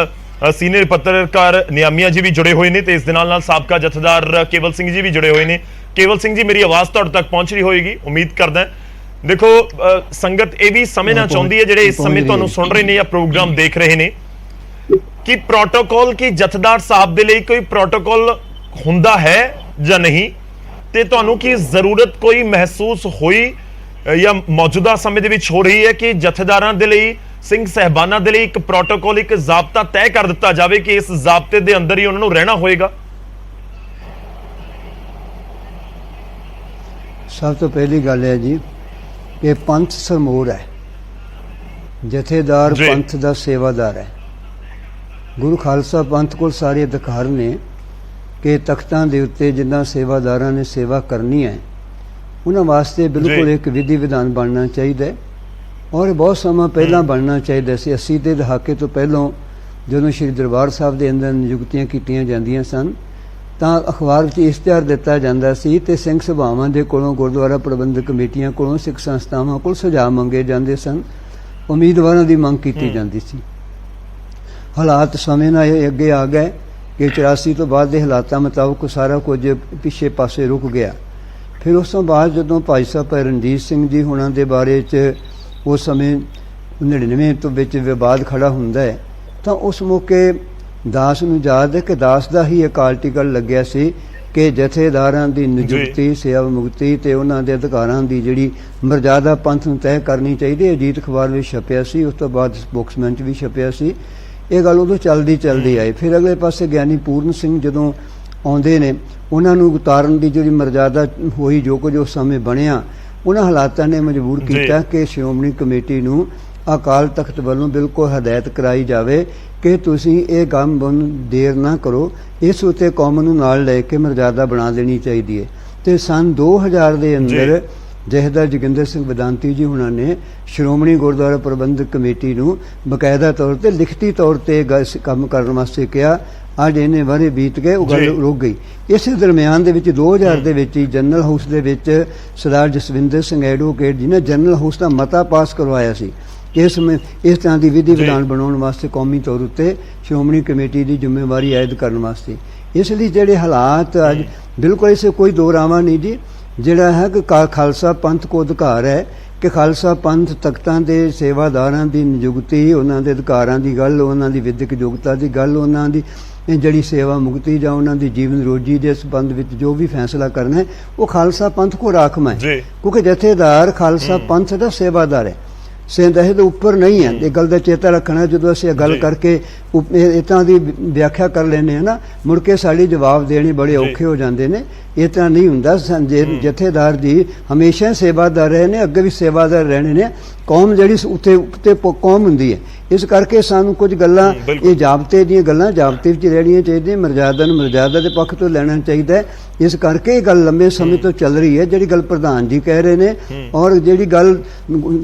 ਸੀਨੀਅਰ ਪੱਤਰਕਾਰ ਨਿਆਮੀਆਂ ਜੀ ਵੀ ਜੁੜੇ ਹੋਏ ਨੇ ਤੇ ਇਸ ਦੇ ਨਾਲ ਸਾਬਕਾ ਜਥੇਦਾਰ ਕੇਵਲ ਸਿੰਘ ਜੀ ਵੀ ਜੁੜੇ ਹੋਏ ਨੇ। ਕੇਵਲ ਸਿੰਘ ਜੀ, ਮੇਰੀ ਆਵਾਜ਼ ਤੁਹਾਡੇ ਤੱਕ ਪਹੁੰਚ ਰਹੀ ਹੋਏਗੀ, ਉਮੀਦ ਕਰਦਾ। ਦੇਖੋ, ਸੰਗਤ ਇਹ ਵੀ ਸਮਝਣਾ ਚਾਹੁੰਦੀ ਹੈ ਜਿਹੜੇ ਇਸ ਸਮੇਂ ਤੁਹਾਨੂੰ ਸੁਣ ਰਹੇ ਨੇ ਜਾਂ ਪ੍ਰੋਗਰਾਮ ਦੇਖ ਰਹੇ ਨੇ ਕਿ ਪ੍ਰੋਟੋਕਾਲ ਕੀ ਜਥੇਦਾਰ ਸਾਹਿਬ ਦੇ ਲਈ ਕੋਈ ਪ੍ਰੋਟੋਕਾਲ ਹੁੰਦਾ ਹੈ ਜਾਂ ਨਹੀਂ, ਤੇ ਤੁਹਾਨੂੰ ਕੀ ਜ਼ਰੂਰਤ ਕੋਈ ਮਹਿਸੂਸ ਹੋਈ ਜਾਂ ਮੌਜੂਦਾ ਸਮੇਂ ਦੇ ਵਿੱਚ ਹੋ ਰਹੀ ਹੈ ਕਿ ਜਥੇਦਾਰਾਂ ਦੇ ਲਈ, ਸਿੰਘ ਸਾਹਿਬਾਨਾਂ ਦੇ ਲਈ ਇੱਕ ਪ੍ਰੋਟੋਕਾਲ, ਇੱਕ ਜ਼ਾਬਤਾ ਤੈਅ ਕਰ ਦਿੱਤਾ ਜਾਵੇ ਕਿ ਇਸ ਜ਼ਾਬਤੇ ਦੇ ਅੰਦਰ ਹੀ ਉਹਨਾਂ ਨੂੰ ਰਹਿਣਾ ਹੋਏਗਾ? ਸਭ ਤੋਂ ਪਹਿਲੀ ਗੱਲ ਹੈ ਜੀ ਕਿ ਪੰਥ ਸਰਮੌਰ ਹੈ, ਜਥੇਦਾਰ ਪੰਥ ਦਾ ਸੇਵਾਦਾਰ ਹੈ। ਗੁਰੂ ਖਾਲਸਾ ਪੰਥ ਕੋਲ ਸਾਰੇ ਅਧਿਕਾਰ ਨੇ ਕਿ ਤਖਤਾਂ ਦੇ ਉੱਤੇ ਜਿਨ੍ਹਾਂ ਸੇਵਾਦਾਰਾਂ ਨੇ ਸੇਵਾ ਕਰਨੀ ਹੈ ਉਹਨਾਂ ਵਾਸਤੇ ਬਿਲਕੁਲ ਇੱਕ ਵਿਧੀ ਵਿਧਾਨ ਬਣਨਾ ਚਾਹੀਦਾ ਹੈ, ਔਰ ਬਹੁਤ ਸਮਾਂ ਪਹਿਲਾਂ ਬਣਨਾ ਚਾਹੀਦਾ ਸੀ। 80 ਦੇ ਦਹਾਕੇ ਤੋਂ ਪਹਿਲਾਂ ਜਦੋਂ ਸ਼੍ਰੀ ਦਰਬਾਰ ਸਾਹਿਬ ਦੇ ਅੰਦਰ ਨਿਯੁਕਤੀਆਂ ਕੀਤੀਆਂ ਜਾਂਦੀਆਂ ਸਨ ਤਾਂ ਅਖਬਾਰ ਵਿੱਚ ਇਸ਼ਤਿਹਾਰ ਦਿੱਤਾ ਜਾਂਦਾ ਸੀ ਤੇ ਸਿੰਘ ਸਭਾਵਾਂ ਦੇ ਕੋਲੋਂ, ਗੁਰਦੁਆਰਾ ਪ੍ਰਬੰਧਕ ਕਮੇਟੀਆਂ ਕੋਲੋਂ, ਸਿੱਖ ਸੰਸਥਾਵਾਂ ਕੋਲ ਸੁਝਾਅ ਮੰਗੇ ਜਾਂਦੇ ਸਨ, ਉਮੀਦਵਾਰਾਂ ਦੀ ਮੰਗ ਕੀਤੀ ਜਾਂਦੀ ਸੀ। ਹਾਲਾਤ ਸਮੇਂ ਨਾਲ ਇਹ ਅੱਗੇ ਆ ਗਏ ਕਿ 84 ਤੋਂ ਬਾਅਦ ਦੇ ਹਾਲਾਤਾਂ ਮੁਤਾਬਕ ਸਾਰਾ ਕੁਝ ਪਿੱਛੇ ਪਾਸੇ ਰੁਕ ਗਿਆ। ਫਿਰ ਉਸ ਤੋਂ ਬਾਅਦ ਜਦੋਂ ਭਾਈ ਸਾਹਿਬ ਰਣਜੀਤ ਸਿੰਘ ਜੀ ਹੋਣਾ ਦੇ ਬਾਰੇ 'ਚ ਉਸ ਸਮੇਂ 99 ਤੋਂ ਵਿੱਚ ਵਿਵਾਦ ਖੜਾ ਹੁੰਦਾ ਹੈ ਤਾਂ ਉਸ ਮੌਕੇ ਦਾਸ ਨੂੰ ਯਾਦ ਹੈ ਕਿ ਦਾਸ ਦਾ ਹੀ ਇੱਕ ਆਰਟੀਕਲ ਲੱਗਿਆ ਸੀ ਕਿ ਜਥੇਦਾਰਾਂ ਦੀ ਨਿਯੁਕਤੀ, ਸੇਵਾ ਮੁਕਤੀ ਤੇ ਉਹਨਾਂ ਦੇ ਅਧਿਕਾਰਾਂ ਦੀ ਜਿਹੜੀ ਮਰਜ਼ਾਦਾ ਪੰਥ ਨੂੰ ਤੈਅ ਕਰਨੀ ਚਾਹੀਦੀ। ਅਜੀਤ ਅਖਬਾਰ ਵਿੱਚ ਛਪਿਆ ਸੀ, ਉਸ ਤੋਂ ਬਾਅਦ ਸਪੋਕਸਮੈਨ 'ਚ ਵੀ ਛਪਿਆ ਸੀ। ਇਹ ਗੱਲ ਉਦੋਂ ਚੱਲਦੀ ਆਈ। ਫਿਰ ਅਗਲੇ ਪਾਸੇ ਗਿਆਨੀ ਪੂਰਨ ਸਿੰਘ ਜਦੋਂ ਆਉਂਦੇ ਨੇ, ਉਹਨਾਂ ਨੂੰ ਉਤਾਰਨ ਦੀ ਜਿਹੜੀ ਮਰਜ਼ਾਦਾ ਹੋਈ, ਜੋ ਕੁਝ ਉਸ ਸਮੇਂ ਬਣਿਆ, ਉਹਨਾਂ ਹਾਲਾਤਾਂ ਨੇ ਮਜਬੂਰ ਕੀਤਾ ਕਿ ਸ਼੍ਰੋਮਣੀ ਕਮੇਟੀ ਨੂੰ ਅਕਾਲ ਤਖਤ ਵੱਲੋਂ ਬਿਲਕੁਲ ਹਦਾਇਤ ਕਰਾਈ ਜਾਵੇ ਕਿ ਤੁਸੀਂ ਇਹ ਕੰਮ ਦੇਰ ਨਾ ਕਰੋ, ਇਸ ਉੱਤੇ ਕੌਮ ਨੂੰ ਨਾਲ ਲੈ ਕੇ ਮਰਜ਼ਾਦਾ ਬਣਾ ਦੇਣੀ ਚਾਹੀਦੀ ਹੈ। ਤੇ ਸੰਨ 2000 ਦੇ ਅੰਦਰ ਜਥੇਦਾਰ ਜੋਗਿੰਦਰ ਸਿੰਘ ਵੇਦਾਂਤੀ ਜੀ ਹੁਣਾਂ ਨੇ ਸ਼੍ਰੋਮਣੀ ਗੁਰਦੁਆਰਾ ਪ੍ਰਬੰਧਕ ਕਮੇਟੀ ਨੂੰ ਬਕਾਇਦਾ ਤੌਰ ਤੇ ਲਿਖਤੀ ਤੌਰ ਤੇ ਕੰਮ ਕਰਨ ਵਾਸਤੇ ਕਿਹਾ। ਅੱਜ ਇਹਨੇ ਵਰੇ ਬੀਤ ਗਏ, ਉਹ ਗੱਲ ਰੁਕ ਗਈ। ਇਸੇ ਦਰਮਿਆਨ ਦੇ ਵਿੱਚ 2000 ਦੇ ਵਿੱਚ ਹੀ ਜਨਰਲ ਹਾਊਸ ਦੇ ਵਿੱਚ ਸਰਦਾਰ ਜਸਵਿੰਦਰ ਸਿੰਘ ਐਡਵੋਕੇਟ ਜੀ ਨੇ ਜਨਰਲ ਹਾਊਸ ਦਾ ਮਤਾ ਪਾਸ ਕਰਵਾਇਆ ਸੀ ਇਸ ਤਰ੍ਹਾਂ ਦੀ ਵਿਧੀ ਵਿਧਾਨ ਬਣਾਉਣ ਵਾਸਤੇ ਕੌਮੀ ਤੌਰ ਉੱਤੇ ਸ਼੍ਰੋਮਣੀ ਕਮੇਟੀ ਦੀ ਜ਼ਿੰਮੇਵਾਰੀ ਆਇਦ ਕਰਨ ਵਾਸਤੇ। ਇਸ ਲਈ ਜਿਹੜੇ ਹਾਲਾਤ ਅੱਜ ਬਿਲਕੁਲ ਇਸੇ ਕੋਈ ਦੋ ਰਾਵਾਂ ਨਹੀਂ ਜੀ, ਜਿਹੜਾ ਹੈ ਕਿ ਖਾਲਸਾ ਪੰਥ ਕੋ ਅਧਿਕਾਰ ਹੈ ਕਿ ਖਾਲਸਾ ਪੰਥ ਤਖਤਾਂ ਦੇ ਸੇਵਾਦਾਰਾਂ ਦੀ ਨਿਯੁਕਤੀ, ਉਹਨਾਂ ਦੇ ਅਧਿਕਾਰਾਂ ਦੀ ਗੱਲ, ਉਹਨਾਂ ਦੀ ਵਿਦਿਅਕ ਯੋਗਤਾ ਦੀ ਗੱਲ, ਉਹਨਾਂ ਦੀ ਜਿਹੜੀ ਸੇਵਾ ਮੁਕਤੀ ਜਾਂ ਉਹਨਾਂ ਦੀ ਜੀਵਨ ਰੋਜੀ ਦੇ ਸੰਬੰਧ ਵਿੱਚ ਜੋ ਵੀ ਫੈਸਲਾ ਕਰਨਾ ਹੈ ਉਹ ਖਾਲਸਾ ਪੰਥ ਕੋ ਰਾਖਵਾਂ ਹੈ, ਕਿਉਂਕਿ ਜਥੇਦਾਰ ਖਾਲਸਾ ਪੰਥ ਦਾ ਸੇਵਾਦਾਰ ਹੈ, ਸੇਂਦਹੇ ਦੇ ਉੱਪਰ ਨਹੀਂ ਹੈ। ਇਹ ਗੱਲ ਦਾ ਚੇਤਾ ਰੱਖਣਾ, ਜਦੋਂ ਅਸੀਂ ਗੱਲ ਕਰਕੇ ਇੱਦਾਂ ਦੀ ਵਿਆਖਿਆ ਕਰ ਲੈਂਦੇ ਹਾਂ ਨਾ, ਮੁੜ ਕੇ ਸਾਡੀ ਜਵਾਬ ਦੇਣੇ ਬੜੇ ਔਖੇ ਹੋ ਜਾਂਦੇ ਨੇ। ਇਹ ਤਰ੍ਹਾਂ ਨਹੀਂ ਹੁੰਦਾ। ਜਥੇਦਾਰ ਜੀ ਹਮੇਸ਼ਾ ਸੇਵਾਦਾਰ ਰਹੇ ਨੇ, ਅੱਗੇ ਵੀ ਸੇਵਾਦਾਰ ਰਹਿਣੇ ਨੇ। ਕੌਮ ਜਿਹੜੀ ਉੱਤੇ ਕੌਮ ਹੁੰਦੀ ਹੈ, ਇਸ ਕਰਕੇ ਸਾਨੂੰ ਕੁਝ ਗੱਲਾਂ ਇਹ ਜਾਬਤੇ ਦੀਆਂ ਗੱਲਾਂ ਜਾਬਤੇ ਵਿੱਚ ਰਹਿਣੀਆਂ ਚਾਹੀਦੀਆਂ। ਮਰਜ਼ਾਦਾ ਨੂੰ ਮਰਜ਼ਾਦਾ ਦੇ ਪੱਖ ਤੋਂ ਲੈਣਾ ਚਾਹੀਦਾ ਹੈ। ਇਸ ਕਰਕੇ ਇਹ ਗੱਲ ਲੰਬੇ ਸਮੇਂ ਤੋਂ ਚੱਲ ਰਹੀ ਹੈ, ਜਿਹੜੀ ਗੱਲ ਪ੍ਰਧਾਨ ਜੀ ਕਹਿ ਰਹੇ ਨੇ ਔਰ ਜਿਹੜੀ ਗੱਲ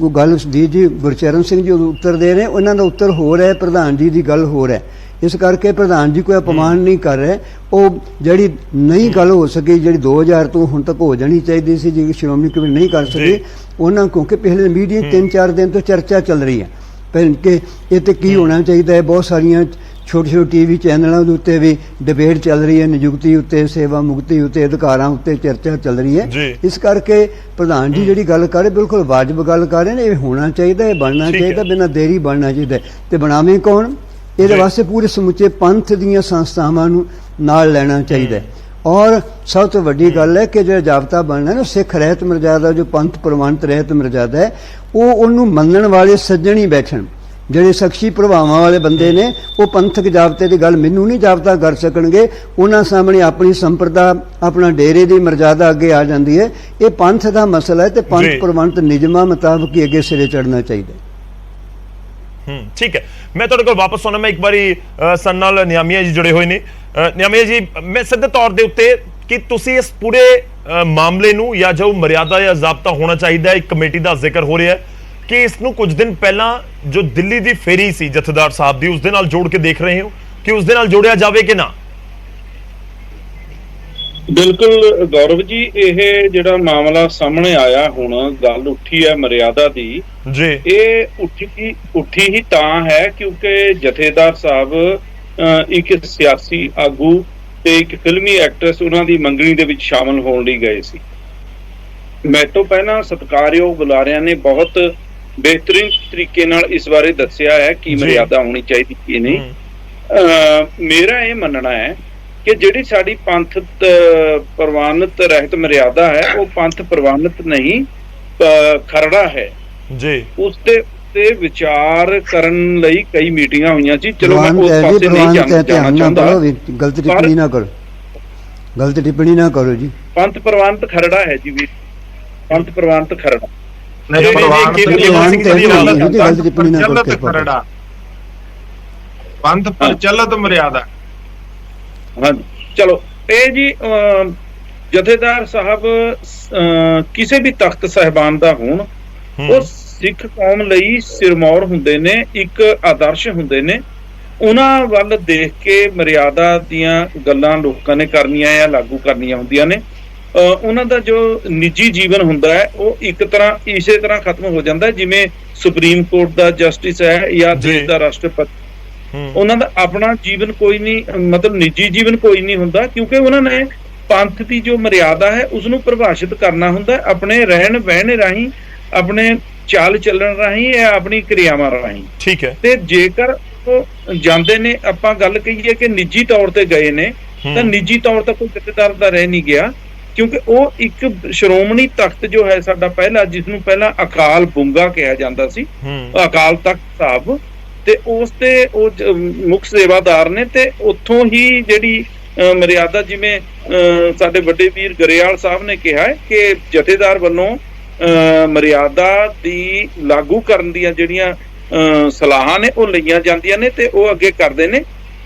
ਜੀ ਗੁਰਚਰਨ ਸਿੰਘ ਜੀ ਉੱਤਰ ਦੇ ਰਹੇ, ਉਹਨਾਂ ਦਾ ਉੱਤਰ ਹੋਰ ਹੈ, ਪ੍ਰਧਾਨ ਜੀ ਦੀ ਗੱਲ ਹੋਰ ਹੈ। ਇਸ ਕਰਕੇ ਪ੍ਰਧਾਨ ਜੀ ਕੋਈ ਅਪਮਾਨ ਨਹੀਂ ਕਰ ਰਹੇ। ਉਹ ਜਿਹੜੀ ਨਹੀਂ ਗੱਲ ਹੋ ਸਕੀ, ਜਿਹੜੀ 2000 ਤੋਂ ਹੁਣ ਤੱਕ ਹੋ ਜਾਣੀ ਚਾਹੀਦੀ ਸੀ, ਜਿਹੜੀ ਸ਼੍ਰੋਮਣੀ ਕਮੇਟੀ ਨਹੀਂ ਕਰ ਸਕੀ, ਉਹਨਾਂ ਕਿਉਂਕਿ ਪਿਛਲੇ ਮੀਡੀਆ 3-4 ਦਿਨ ਤੋਂ ਚਰਚਾ ਚੱਲ ਰਹੀ ਹੈ ਕਿ ਇਹ ਤੇ ਕੀ ਹੋਣਾ ਚਾਹੀਦਾ ਹੈ। ਬਹੁਤ ਸਾਰੀਆਂ ਛੋਟੇ ਟੀਵੀ ਚੈਨਲਾਂ ਦੇ ਉੱਤੇ ਵੀ ਡਿਬੇਟ ਚੱਲ ਰਹੀ ਹੈ, ਨਿਯੁਕਤੀ ਉੱਤੇ, ਸੇਵਾ ਮੁਕਤੀ ਉੱਤੇ, ਅਧਿਕਾਰਾਂ ਉੱਤੇ ਚਰਚਾ ਚੱਲ ਰਹੀ ਹੈ। ਇਸ ਕਰਕੇ ਪ੍ਰਧਾਨ ਜੀ ਜਿਹੜੀ ਗੱਲ ਕਰ ਰਹੇ ਬਿਲਕੁਲ ਵਾਜਬ ਗੱਲ ਕਰ ਰਹੇ ਨੇ। ਇਹ ਹੋਣਾ ਚਾਹੀਦਾ, ਇਹ ਬਣਨਾ ਚਾਹੀਦਾ, ਬਿਨਾਂ ਦੇਰੀ ਬਣਨਾ ਚਾਹੀਦਾ। ਤੇ ਬਣਾਵੇਂ ਕੌਣ? ਇਹਦੇ ਵਾਸਤੇ ਪੂਰੇ ਸਮੁੱਚੇ ਪੰਥ ਦੀਆਂ ਸੰਸਥਾਵਾਂ ਨੂੰ ਨਾਲ ਲੈਣਾ ਚਾਹੀਦਾ ਹੈ। ਔਰ ਸਭ ਤੋਂ ਵੱਡੀ ਗੱਲ ਹੈ ਕਿ ਜਿਹੜਾ ਜਾਬਤਾ ਬਣਨਾ ਨਾ, ਸਿੱਖ ਰਹਿਤ ਮਰਜ਼ਾਦਾ, ਜੋ ਪੰਥ ਪ੍ਰਵਾਨਿਤ ਰਹਿਤ ਮਰਜ਼ਾਦਾ ਹੈ, ਉਹਨੂੰ ਮੰਨਣ ਵਾਲੇ ਸੱਜਣ ਹੀ ਬੈਠਣ। ਜਿਹੜੇ ਸ਼ਖਸੀ ਪ੍ਰਭਾਵਾਂ ਵਾਲੇ ਬੰਦੇ ਨੇ ਉਹ ਪੰਥਕ ਜਾਬਤੇ ਦੀ ਗੱਲ ਮੈਨੂੰ ਨਹੀਂ ਜਾਬਤਾ ਕਰ ਸਕਣਗੇ। ਉਹਨਾਂ ਸਾਹਮਣੇ ਆਪਣੀ ਸੰਪਰਦਾ, ਆਪਣਾ ਡੇਰੇ ਦੀ ਮਰਜ਼ਾਦਾ ਅੱਗੇ ਆ ਜਾਂਦੀ ਹੈ। ਇਹ ਪੰਥ ਦਾ ਮਸਲਾ ਹੈ ਤੇ ਪੰਥ ਪ੍ਰਵਾਨਿਤ ਨਿਯਮਾਂ ਮੁਤਾਬਕ ਹੀ ਅੱਗੇ ਸਿਰੇ ਚੜ੍ਹਨਾ ਚਾਹੀਦਾ ਹੈ। ਠੀਕ ਹੈ, ਮੈਂ ਤੁਹਾਡੇ ਕੋਲ ਵਾਪਸ ਆਉਣਾ। ਮੈਂ ਇੱਕ ਵਾਰੀ ਸਾਡੇ ਨਾਲ ਨਿਆਮੀਆ ਜੀ ਜੁੜੇ ਹੋਏ ਨੇ। ਨਿਆਮੀਆ ਜੀ, ਮੈਂ ਸਿੱਧੇ ਤੌਰ ਦੇ ਉੱਤੇ ਕਿ ਤੁਸੀਂ ਇਸ ਪੂਰੇ ਮਾਮਲੇ ਨੂੰ ਜਾਂ ਜੋ ਮਰਿਆਦਾ ਜਾਂ ਜ਼ਾਬਤਾ ਹੋਣਾ ਚਾਹੀਦਾ ਹੈ, ਇੱਕ ਕਮੇਟੀ ਦਾ ਜ਼ਿਕਰ ਹੋ ਰਿਹਾ ਹੈ ਕਿ ਇਸ ਨੂੰ ਕੁਝ ਦਿਨ ਪਹਿਲਾਂ ਜੋ ਦਿੱਲੀ ਦੀ ਫੇਰੀ ਸੀ ਜਥੇਦਾਰ ਸਾਹਿਬ ਦੀ, ਉਸ ਦੇ ਨਾਲ ਜੋੜ ਕੇ ਦੇਖ ਰਹੇ ਹੋ ਕਿ ਉਸ ਦੇ ਨਾਲ ਜੋੜਿਆ ਜਾਵੇ ਕਿ ਨਾ? ਬਿਲਕੁਲ ਗੌਰਵ ਜੀ, ਇਹ ਜਿਹੜਾ ਮਾਮਲਾ ਸਾਹਮਣੇ ਆਇਆ, ਹੁਣ ਗੱਲ ਉੱਠੀ ਹੈ ਮਰਿਆਦਾ ਦੀ ਜੀ, ਇਹ ਉੱਠੀ ਹੀ ਤਾਂ ਹੈ ਕਿਉਂਕਿ ਜਥੇਦਾਰ ਸਾਹਿਬ ਇੱਕ ਸਿਆਸੀ ਆਗੂ ਤੇ ਇੱਕ ਫਿਲਮੀ ਐਕਟਰਸ ਉਹਨਾਂ ਦੀ ਮੰਗਣੀ ਦੇ ਵਿੱਚ ਸ਼ਾਮਲ ਹੋਣ ਲਈ ਗਏ ਸੀ। ਮੈਂ ਤੋਂ ਪਹਿਲਾਂ ਸਤਿਕਾਰਯੋਗ ਬੁਲਾਰਿਆਂ ਨੇ ਬਹੁਤ ਬਿਹਤਰੀਨ ਤਰੀਕੇ ਨਾਲ ਇਸ ਬਾਰੇ ਦੱਸਿਆ ਹੈ ਕਿ ਮਰਿਆਦਾ ਹੋਣੀ ਚਾਹੀਦੀ ਕਿ ਨਹੀਂ। ਮੇਰਾ ਇਹ ਮੰਨਣਾ ਹੈ ਕਿ ਜਿਹੜੀ ਸਾਡੀ ਪੰਥ ਪ੍ਰਵਾਨਿਤ ਰਹਿਤ ਮਰਿਆਦਾ ਹੈ, ਉਹ ਪੰਥ ਪ੍ਰਵਾਨਿਤ ਨਹੀਂ, ਖਰੜਾ ਹੈ ਜੀ। ਉਸ ਤੇ ਵਿਚਾਰ ਕਰਨ ਲਈ ਕਈ ਮੀਟਿੰਗਾਂ ਹੋਈਆਂ ਸੀ। ਚਲੋ ਮੈਂ ਉਸ ਪਾਸੇ ਨਹੀਂ ਜਾਣਾ ਚਾਹੁੰਦਾ। ਗਲਤ ਟਿੱਪਣੀ ਨਾ ਕਰੋ, ਗਲਤ ਟਿੱਪਣੀ ਨਾ ਕਰੋ ਜੀ। ਪੰਥ ਪ੍ਰਵਾਨਿਤ ਖਰੜਾ ਹੈ ਜੀ ਵੀਰ, ਪੰਥ ਪ੍ਰਵਾਨਿਤ ਖਰੜਾ। ਪੰਥ ਪ੍ਰਚਲਿਤ ਮਰਿਆਦਾ। ਹਾਂਜੀ, ਚਲੋ ਇਹ ਜੀ ਜਥੇਦਾਰ ਸਾਹਿਬ ਕਿਸੇ ਵੀ ਤਖਤ ਸਾਹਿਬਾਨ ਦਾ ਹੋਣ, ਉਹ ਸਿੱਖ ਕੌਮ ਲਈ ਸਿਰਮੌਰ ਹੁੰਦੇ ਨੇ, ਇੱਕ ਆਦਰਸ਼ ਹੁੰਦੇ ਨੇ। ਉਹਨਾਂ ਵੱਲ ਦੇਖ ਕੇ ਮਰਿਆਦਾ ਦੀਆਂ ਗੱਲਾਂ ਲੋਕਾਂ ਨੇ ਕਰਨੀਆਂ ਜਾਂ ਲਾਗੂ ਕਰਨੀਆਂ ਹੁੰਦੀਆਂ ਨੇ। ਉਹਨਾਂ ਦਾ ਜੋ ਨਿੱਜੀ ਜੀਵਨ ਹੁੰਦਾ ਹੈ ਉਹ ਇੱਕ ਤਰ੍ਹਾਂ ਇਸੇ ਤਰ੍ਹਾਂ ਖਤਮ ਹੋ ਜਾਂਦਾ ਹੈ ਜਿਵੇਂ ਸੁਪਰੀਮ ਕੋਰਟ ਦਾ ਜਸਟਿਸ ਹੈ ਜਾਂ ਦੇਸ਼ ਦਾ ਰਾਸ਼ਟਰਪਤੀ। ਉਹਨਾਂ ਦਾ ਆਪਣਾ ਜੀਵਨ ਕੋਈ ਨਹੀਂ, ਮਤਲਬ ਨਿੱਜੀ ਜੀਵਨ ਕੋਈ ਨਹੀਂ ਹੁੰਦਾ, ਕਿਉਂਕਿ ਉਹਨਾਂ ਨੇ ਪੰਥ ਦੀ ਜੋ ਮਰਿਆਦਾ ਹੈ ਉਸਨੂੰ ਪ੍ਰਭਾਸ਼ਿਤ ਕਰਨਾ ਹੁੰਦਾ ਆਪਣੇ ਰਹਿਣ ਬਹਿਣ ਰਾਹੀਂ, ਆਪਣੇ ਚਾਲ ਚੱਲਣ ਰਾਹੀਂ ਜਾਂ ਆਪਣੀ ਕਿਰਿਆਵਾਂ ਰਾਹੀਂ। ਠੀਕ ਹੈ। ਤੇ ਜੇਕਰ ਉਹ ਜਾਂਦੇ ਨੇ, ਆਪਾਂ ਗੱਲ ਕਹੀਏ ਕਿ ਨਿੱਜੀ ਤੌਰ ਤੇ ਗਏ ਨੇ, ਤਾਂ ਨਿੱਜੀ ਤੌਰ ਤੇ ਕੋਈ ਜਥੇਦਾਰ ਦਾ ਰਹਿ ਨਹੀਂ ਗਿਆ, ਕਿਉਂਕਿ ਉਹ ਇੱਕ ਸ਼੍ਰੋਮਣੀ ਤਖਤ ਜੋ ਹੈ ਸਾਡਾ ਪਹਿਲਾ, ਜਿਸ ਨੂੰ ਪਹਿਲਾਂ ਅਕਾਲ ਬੁੰਗਾ ਕਿਹਾ ਜਾਂਦਾ ਸੀ, ਅਕਾਲ ਤਖਤ ਸਾਹਿਬ, ਤੇ ਉਸ ਤੇ ਉਹ ਮੁੱਖ ਸੇਵਾਦਾਰ ਨੇ। ਤੇ ਉੱਥੋਂ ਹੀ ਜਿਹੜੀ ਮਰਿਆਦਾ, ਜਿਵੇਂ ਸਾਡੇ ਵੱਡੇ ਵੀਰ ਗਰੇਵਾਲ ਸਾਹਿਬ ਨੇ ਕਿਹਾ ਹੈ ਕਿ ਜਥੇਦਾਰ ਵੱਲੋਂ ਮਰਿਆਦਾ ਦੀ ਲਾਗੂ ਕਰਨ ਦੀਆਂ ਜਿਹੜੀਆਂ ਸਲਾਹਾਂ ਨੇ ਉਹ ਲਈਆਂ ਜਾਂਦੀਆਂ ਨੇ ਤੇ ਉਹ ਅੱਗੇ ਕਰਦੇ ਨੇ।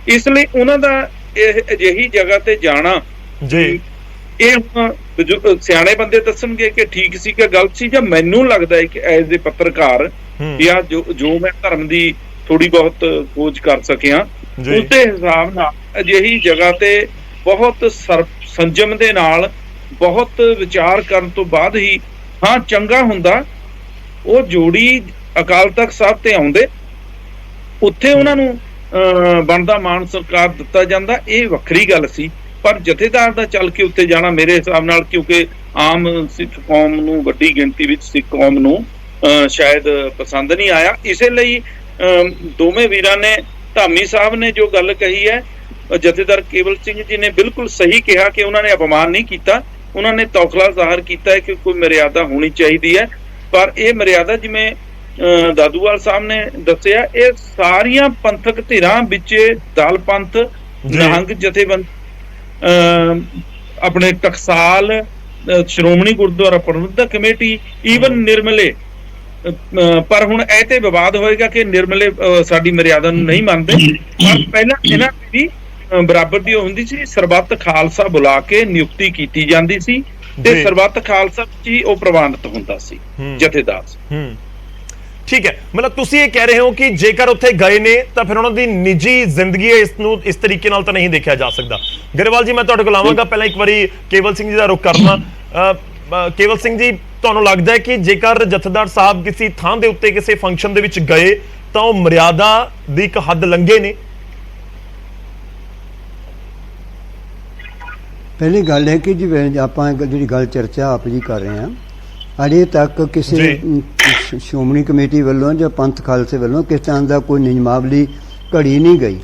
ਇਸ ਲਈ ਉਹਨਾਂ ਦਾ ਇਹ ਅਜਿਹੀ ਜਗ੍ਹਾ ਤੇ ਜਾਣਾ ਜੀ, ਇਹ ਸਿਆਣੇ ਬੰਦੇ ਦੱਸਣਗੇ ਕਿ ਠੀਕ ਸੀ ਕਿ ਗਲਤ ਸੀ, ਜਾਂ ਮੈਨੂੰ ਲੱਗਦਾ ਹੈ ਕਿ ਐਜ਼ ਏ ਪੱਤਰਕਾਰ ਜਾਂ ਜੋ ਮੈਂ ਧਰਮ ਦੀ ਥੋੜੀ ਬਹੁਤ ਖੋਜ ਕਰ ਸਕਿਆ, ਉਸਦੇ ਹਿਸਾਬ ਨਾਲ ਅਜਿਹੀ ਜਗ੍ਹਾ ਤੇ ਬਹੁਤ ਸੰਜਮ ਦੇ ਨਾਲ, ਬਹੁਤ ਵਿਚਾਰ ਕਰਨ ਤੋਂ ਬਾਅਦ ਹੀ, ਹਾਂ ਚੰਗਾ ਹੁੰਦਾ ਉਹ ਜੋੜੀ ਅਕਾਲ ਤਖਤ ਸਾਹਿਬ ਤੇ ਆਉਂਦੇ, ਉੱਥੇ ਉਹਨਾਂ ਨੂੰ ਬਣਦਾ ਮਾਣ ਸਤਿਕਾਰ ਦਿੱਤਾ ਜਾਂਦਾ, ਇਹ ਵੱਖਰੀ ਗੱਲ ਸੀ। ਪਰ ਜਥੇਦਾਰ ਦਾ ਚੱਲ ਕੇ ਉੱਤੇ ਜਾਣਾ ਮੇਰੇ ਹਿਸਾਬ ਨਾਲ, ਕਿਉਂਕਿ ਆਮ ਸਿੱਖ ਕੌਮ ਨੂੰ, ਵੱਡੀ ਗਿਣਤੀ ਵਿੱਚ ਸਿੱਖ ਕੌਮ ਨੂੰ ਸ਼ਾਇਦ ਪਸੰਦ ਨਹੀਂ ਆਇਆ। ਇਸੇ ਲਈ ਦੋਵੇਂ ਵੀਰਾਂ ਨੇ, ਧਾਮੀ ਸਾਹਿਬ ਨੇ ਜੋ ਗੱਲ ਕਹੀ ਹੈ, ਜਥੇਦਾਰ ਕੇਵਲ ਸਿੰਘ ਜੀ ਨੇ ਬਿਲਕੁਲ ਸਹੀ ਕਿਹਾ ਕਿ ਉਹਨਾਂ ਨੇ ਅਪਮਾਨ ਨਹੀਂ ਕੀਤਾ, ਉਹਨਾਂ ਨੇ ਤੌਖਲਾ ਜ਼ਾਹਰ ਕੀਤਾ ਹੈ ਕਿ ਕੋਈ ਮਰਿਆਦਾ ਹੋਣੀ ਚਾਹੀਦੀ ਹੈ। ਪਰ ਇਹ ਮਰਿਆਦਾ, ਜਿਵੇਂ ਦਾਦੂਵਾਲ ਸਾਹਿਬ ਨੇ ਦੱਸਿਆ, ਇਹ ਸਾਰੀਆਂ ਪੰਥਕ ਧਿਰਾਂ ਵਿੱਚ, ਦਲ ਪੰਥ, ਨਿਹੰਗ ਜਥੇਬੰਦ, ਆਪਣੇ ਟਕਸਾਲ, ਸ਼੍ਰੋਮਣੀ ਗੁਰਦੁਆਰਾ ਪ੍ਰਬੰਧਕ ਕਮੇਟੀ, ਈਵਨ ਨਿਰਮਲੇ, ਪਰ ਹੁਣ ਇਹ ਤੇ ਵਿਵਾਦ ਹੋਏਗਾ ਕਿ ਨਿਰਮਲੇ ਸਾਡੀ ਮਰਿਆਦਾ ਨੂੰ ਨਹੀਂ ਮੰਨਦੇ। ਪਰ ਪਹਿਲਾਂ ਇਹਨਾਂ ਦੀ ਬਰਾਬਰ ਦੀ ਹੁੰਦੀ ਸੀ, ਸਰਬੱਤ ਖਾਲਸਾ ਬੁਲਾ ਕੇ ਨਿਯੁਕਤੀ ਕੀਤੀ ਜਾਂਦੀ ਸੀ ਤੇ ਸਰਬੱਤ ਖਾਲਸਾ ਵਿੱਚ ਹੀ ਉਹ ਪ੍ਰਵਾਨਿਤ ਹੁੰਦਾ ਸੀ ਜਥੇਦਾਰ। ਠੀਕ ਹੈ, ਮਤਲਬ ਤੁਸੀਂ ਇਹ ਕਹਿ ਰਹੇ ਹੋ ਕਿ ਜੇਕਰ ਉੱਥੇ ਗਏ ਨੇ ਤਾਂ ਫਿਰ ਉਹਨਾਂ ਦੀ ਨਿੱਜੀ ਜ਼ਿੰਦਗੀ ਇਸ ਨੂੰ ਇਸ ਤਰੀਕੇ ਨਾਲ ਤਾਂ ਨਹੀਂ ਦੇਖਿਆ ਜਾ ਸਕਦਾ। ਗਰੇਵਾਲ ਜੀ, ਮੈਂ ਤੁਹਾਡੇ ਕੋਲ ਆਵਾਂਗਾ, ਪਹਿਲਾਂ ਇੱਕ ਵਾਰੀ ਕੇਵਲ ਸਿੰਘ ਜੀ ਦਾ ਰੁਖ ਕਰਨਾ। ਕੇਵਲ ਸਿੰਘ ਜੀ, ਤੁਹਾਨੂੰ ਲੱਗਦਾ ਹੈ ਕਿ ਜੇਕਰ ਜਥੇਦਾਰ ਸਾਹਿਬ ਕਿਸੇ ਥਾਂ ਦੇ ਉੱਤੇ ਕਿਸੇ ਫੰਕਸ਼ਨ ਦੇ ਵਿੱਚ ਗਏ ਤਾਂ ਉਹ ਮਰਿਆਦਾ ਦੀ ਇੱਕ ਹੱਦ ਲੰਘੇ ਨੇ? ਪਹਿਲੀ ਗੱਲ ਹੈ ਕਿ ਜਿਵੇਂ ਆਪਾਂ ਜਿਹੜੀ ਗੱਲ ਚਰਚਾ ਆਪ ਜੀ ਕਰ ਰਹੇ ਹਾਂ, ਅਜੇ ਤੱਕ ਕਿਸੇ ਸ਼੍ਰੋਮਣੀ ਕਮੇਟੀ ਵੱਲੋਂ ਜਾਂ ਪੰਥ ਖਾਲਸੇ ਵੱਲੋਂ ਕਿਸ ਤਰ੍ਹਾਂ ਦਾ ਕੋਈ ਨਿਯਮਾਵਲੀ ਘੜੀ ਨਹੀਂ ਗਈ।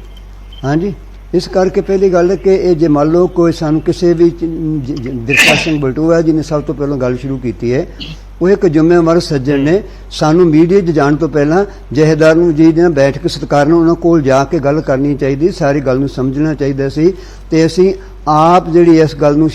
ਹਾਂਜੀ, ਇਸ ਕਰਕੇ ਪਹਿਲੀ ਗੱਲ ਹੈ ਕਿ ਇਹ ਜੇ ਮੰਨ ਲਓ ਕੋਈ ਸਾਨੂੰ ਕਿਸੇ ਵੀ ਦਿਰਸ਼ਾ ਸਿੰਘ ਬਲਟੋਆ ਜੀ ਨੇ ਸਭ ਤੋਂ ਪਹਿਲਾਂ ਗੱਲ ਸ਼ੁਰੂ ਕੀਤੀ ਹੈ, ਉਹ ਇੱਕ ਜ਼ਿੰਮੇਵਾਰ ਸੱਜਣ ਨੇ। ਸਾਨੂੰ ਮੀਡੀਆ 'ਚ ਜਾਣ ਤੋਂ ਪਹਿਲਾਂ ਜਥੇਦਾਰ ਨੂੰ ਜੀ ਨਾਲ ਬੈਠ ਕੇ ਸਤਿਕਾਰ ਨਾਲ ਉਹਨਾਂ ਕੋਲ ਜਾ ਕੇ ਗੱਲ ਕਰਨੀ ਚਾਹੀਦੀ, ਸਾਰੀ ਗੱਲ ਨੂੰ ਸਮਝਣਾ ਚਾਹੀਦਾ ਸੀ। ਤੇ ਅਸੀਂ ਆਪ ਜਿਹੜੀ ਇਸ ਗੱਲ ਨੂੰ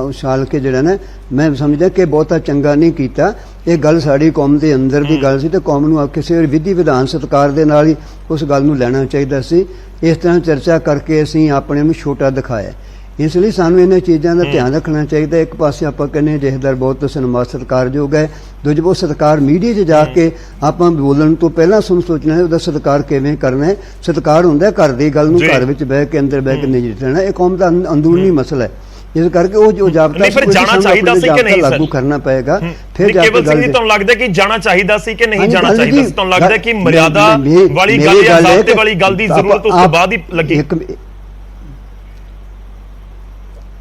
ਉਛਾਲ ਕੇ ਜਿਹੜਾ ਨਾ, ਮੈਂ ਸਮਝਦਾ ਕਿ ਬਹੁਤਾ ਚੰਗਾ ਨਹੀਂ ਕੀਤਾ। ਇਹ ਗੱਲ ਸਾਡੀ ਕੌਮ ਦੇ ਅੰਦਰ ਦੀ ਗੱਲ ਸੀ ਤੇ ਕੌਮ ਨੂੰ ਕਿਸੇ ਵਿਧੀ ਵਿਧਾਨ ਸਤਿਕਾਰ ਦੇ ਨਾਲ ਹੀ ਉਸ ਗੱਲ ਨੂੰ ਲੈਣਾ ਚਾਹੀਦਾ ਸੀ। ਇਸ ਤਰ੍ਹਾਂ ਚਰਚਾ ਕਰਕੇ ਅਸੀਂ ਆਪਣੇ ਨੂੰ ਛੋਟਾ ਦਿਖਾਇਆ। ਇਸ ਲਈ ਸਾਨੂੰ ਇਹਨਾਂ ਚੀਜ਼ਾਂ ਦਾ ਧਿਆਨ ਰੱਖਣਾ ਚਾਹੀਦਾ। ਇੱਕ ਪਾਸੇ ਆਪਾਂ ਕਹਿੰਦੇ ਜਥੇਦਾਰ ਬਹੁਤ ਸਨਮਾਨ ਸਤਿਕਾਰਯੋਗ ਹੈ, ਦੂਜੇ ਪਾਸੇ ਸਤਿਕਾਰ ਮੀਡੀਆ 'ਚ ਜਾ ਕੇ ਆਪਾਂ ਬੋਲਣ ਤੋਂ ਪਹਿਲਾਂ ਸੋਚਣਾ ਹੈ ਉਹਦਾ ਸਤਿਕਾਰ ਕਿਵੇਂ ਕਰਨਾ ਹੈ। ਸਤਿਕਾਰ ਹੁੰਦਾ ਘਰ ਦੀ ਗੱਲ ਨੂੰ ਘਰ ਵਿੱਚ ਬਹਿ ਕੇ ਅੰਦਰ ਬਹਿ ਕੇ ਨਜਿੱਠਣਾ, ਇਹ ਕੌਮ ਦਾ ਅੰਦਰੂਨੀ ਮਸਲਾ ਹੈ। ਇਸ ਕਰਕੇ ਉਹ ਜੋ ਜਾਬਤਾ ਜਾਣਾ ਚਾਹੀਦਾ ਸੀ ਕਿ ਨਹੀਂ ਲਾਗੂ ਕਰਨਾ ਪਏਗਾ। ਫਿਰ ਕੇਵਲ ਸਿੰਘ ਜੀ, ਤੁਹਾਨੂੰ ਲੱਗਦਾ ਕਿ ਜਾਣਾ ਚਾਹੀਦਾ ਸੀ ਕਿ ਨਹੀਂ ਜਾਣਾ ਚਾਹੀਦਾ ਸੀ? ਤੁਹਾਨੂੰ ਲੱਗਦਾ ਕਿ ਮਰਿਆਦਾ ਵਾਲੀ ਗੱਲ ਜਾਂ ਜ਼ਾਬਤੇ ਵਾਲੀ ਗੱਲ ਦੀ ਜ਼ਰੂਰਤ ਉਸ ਤੋਂ ਬਾਅਦ ਹੀ ਲੱਗੀ?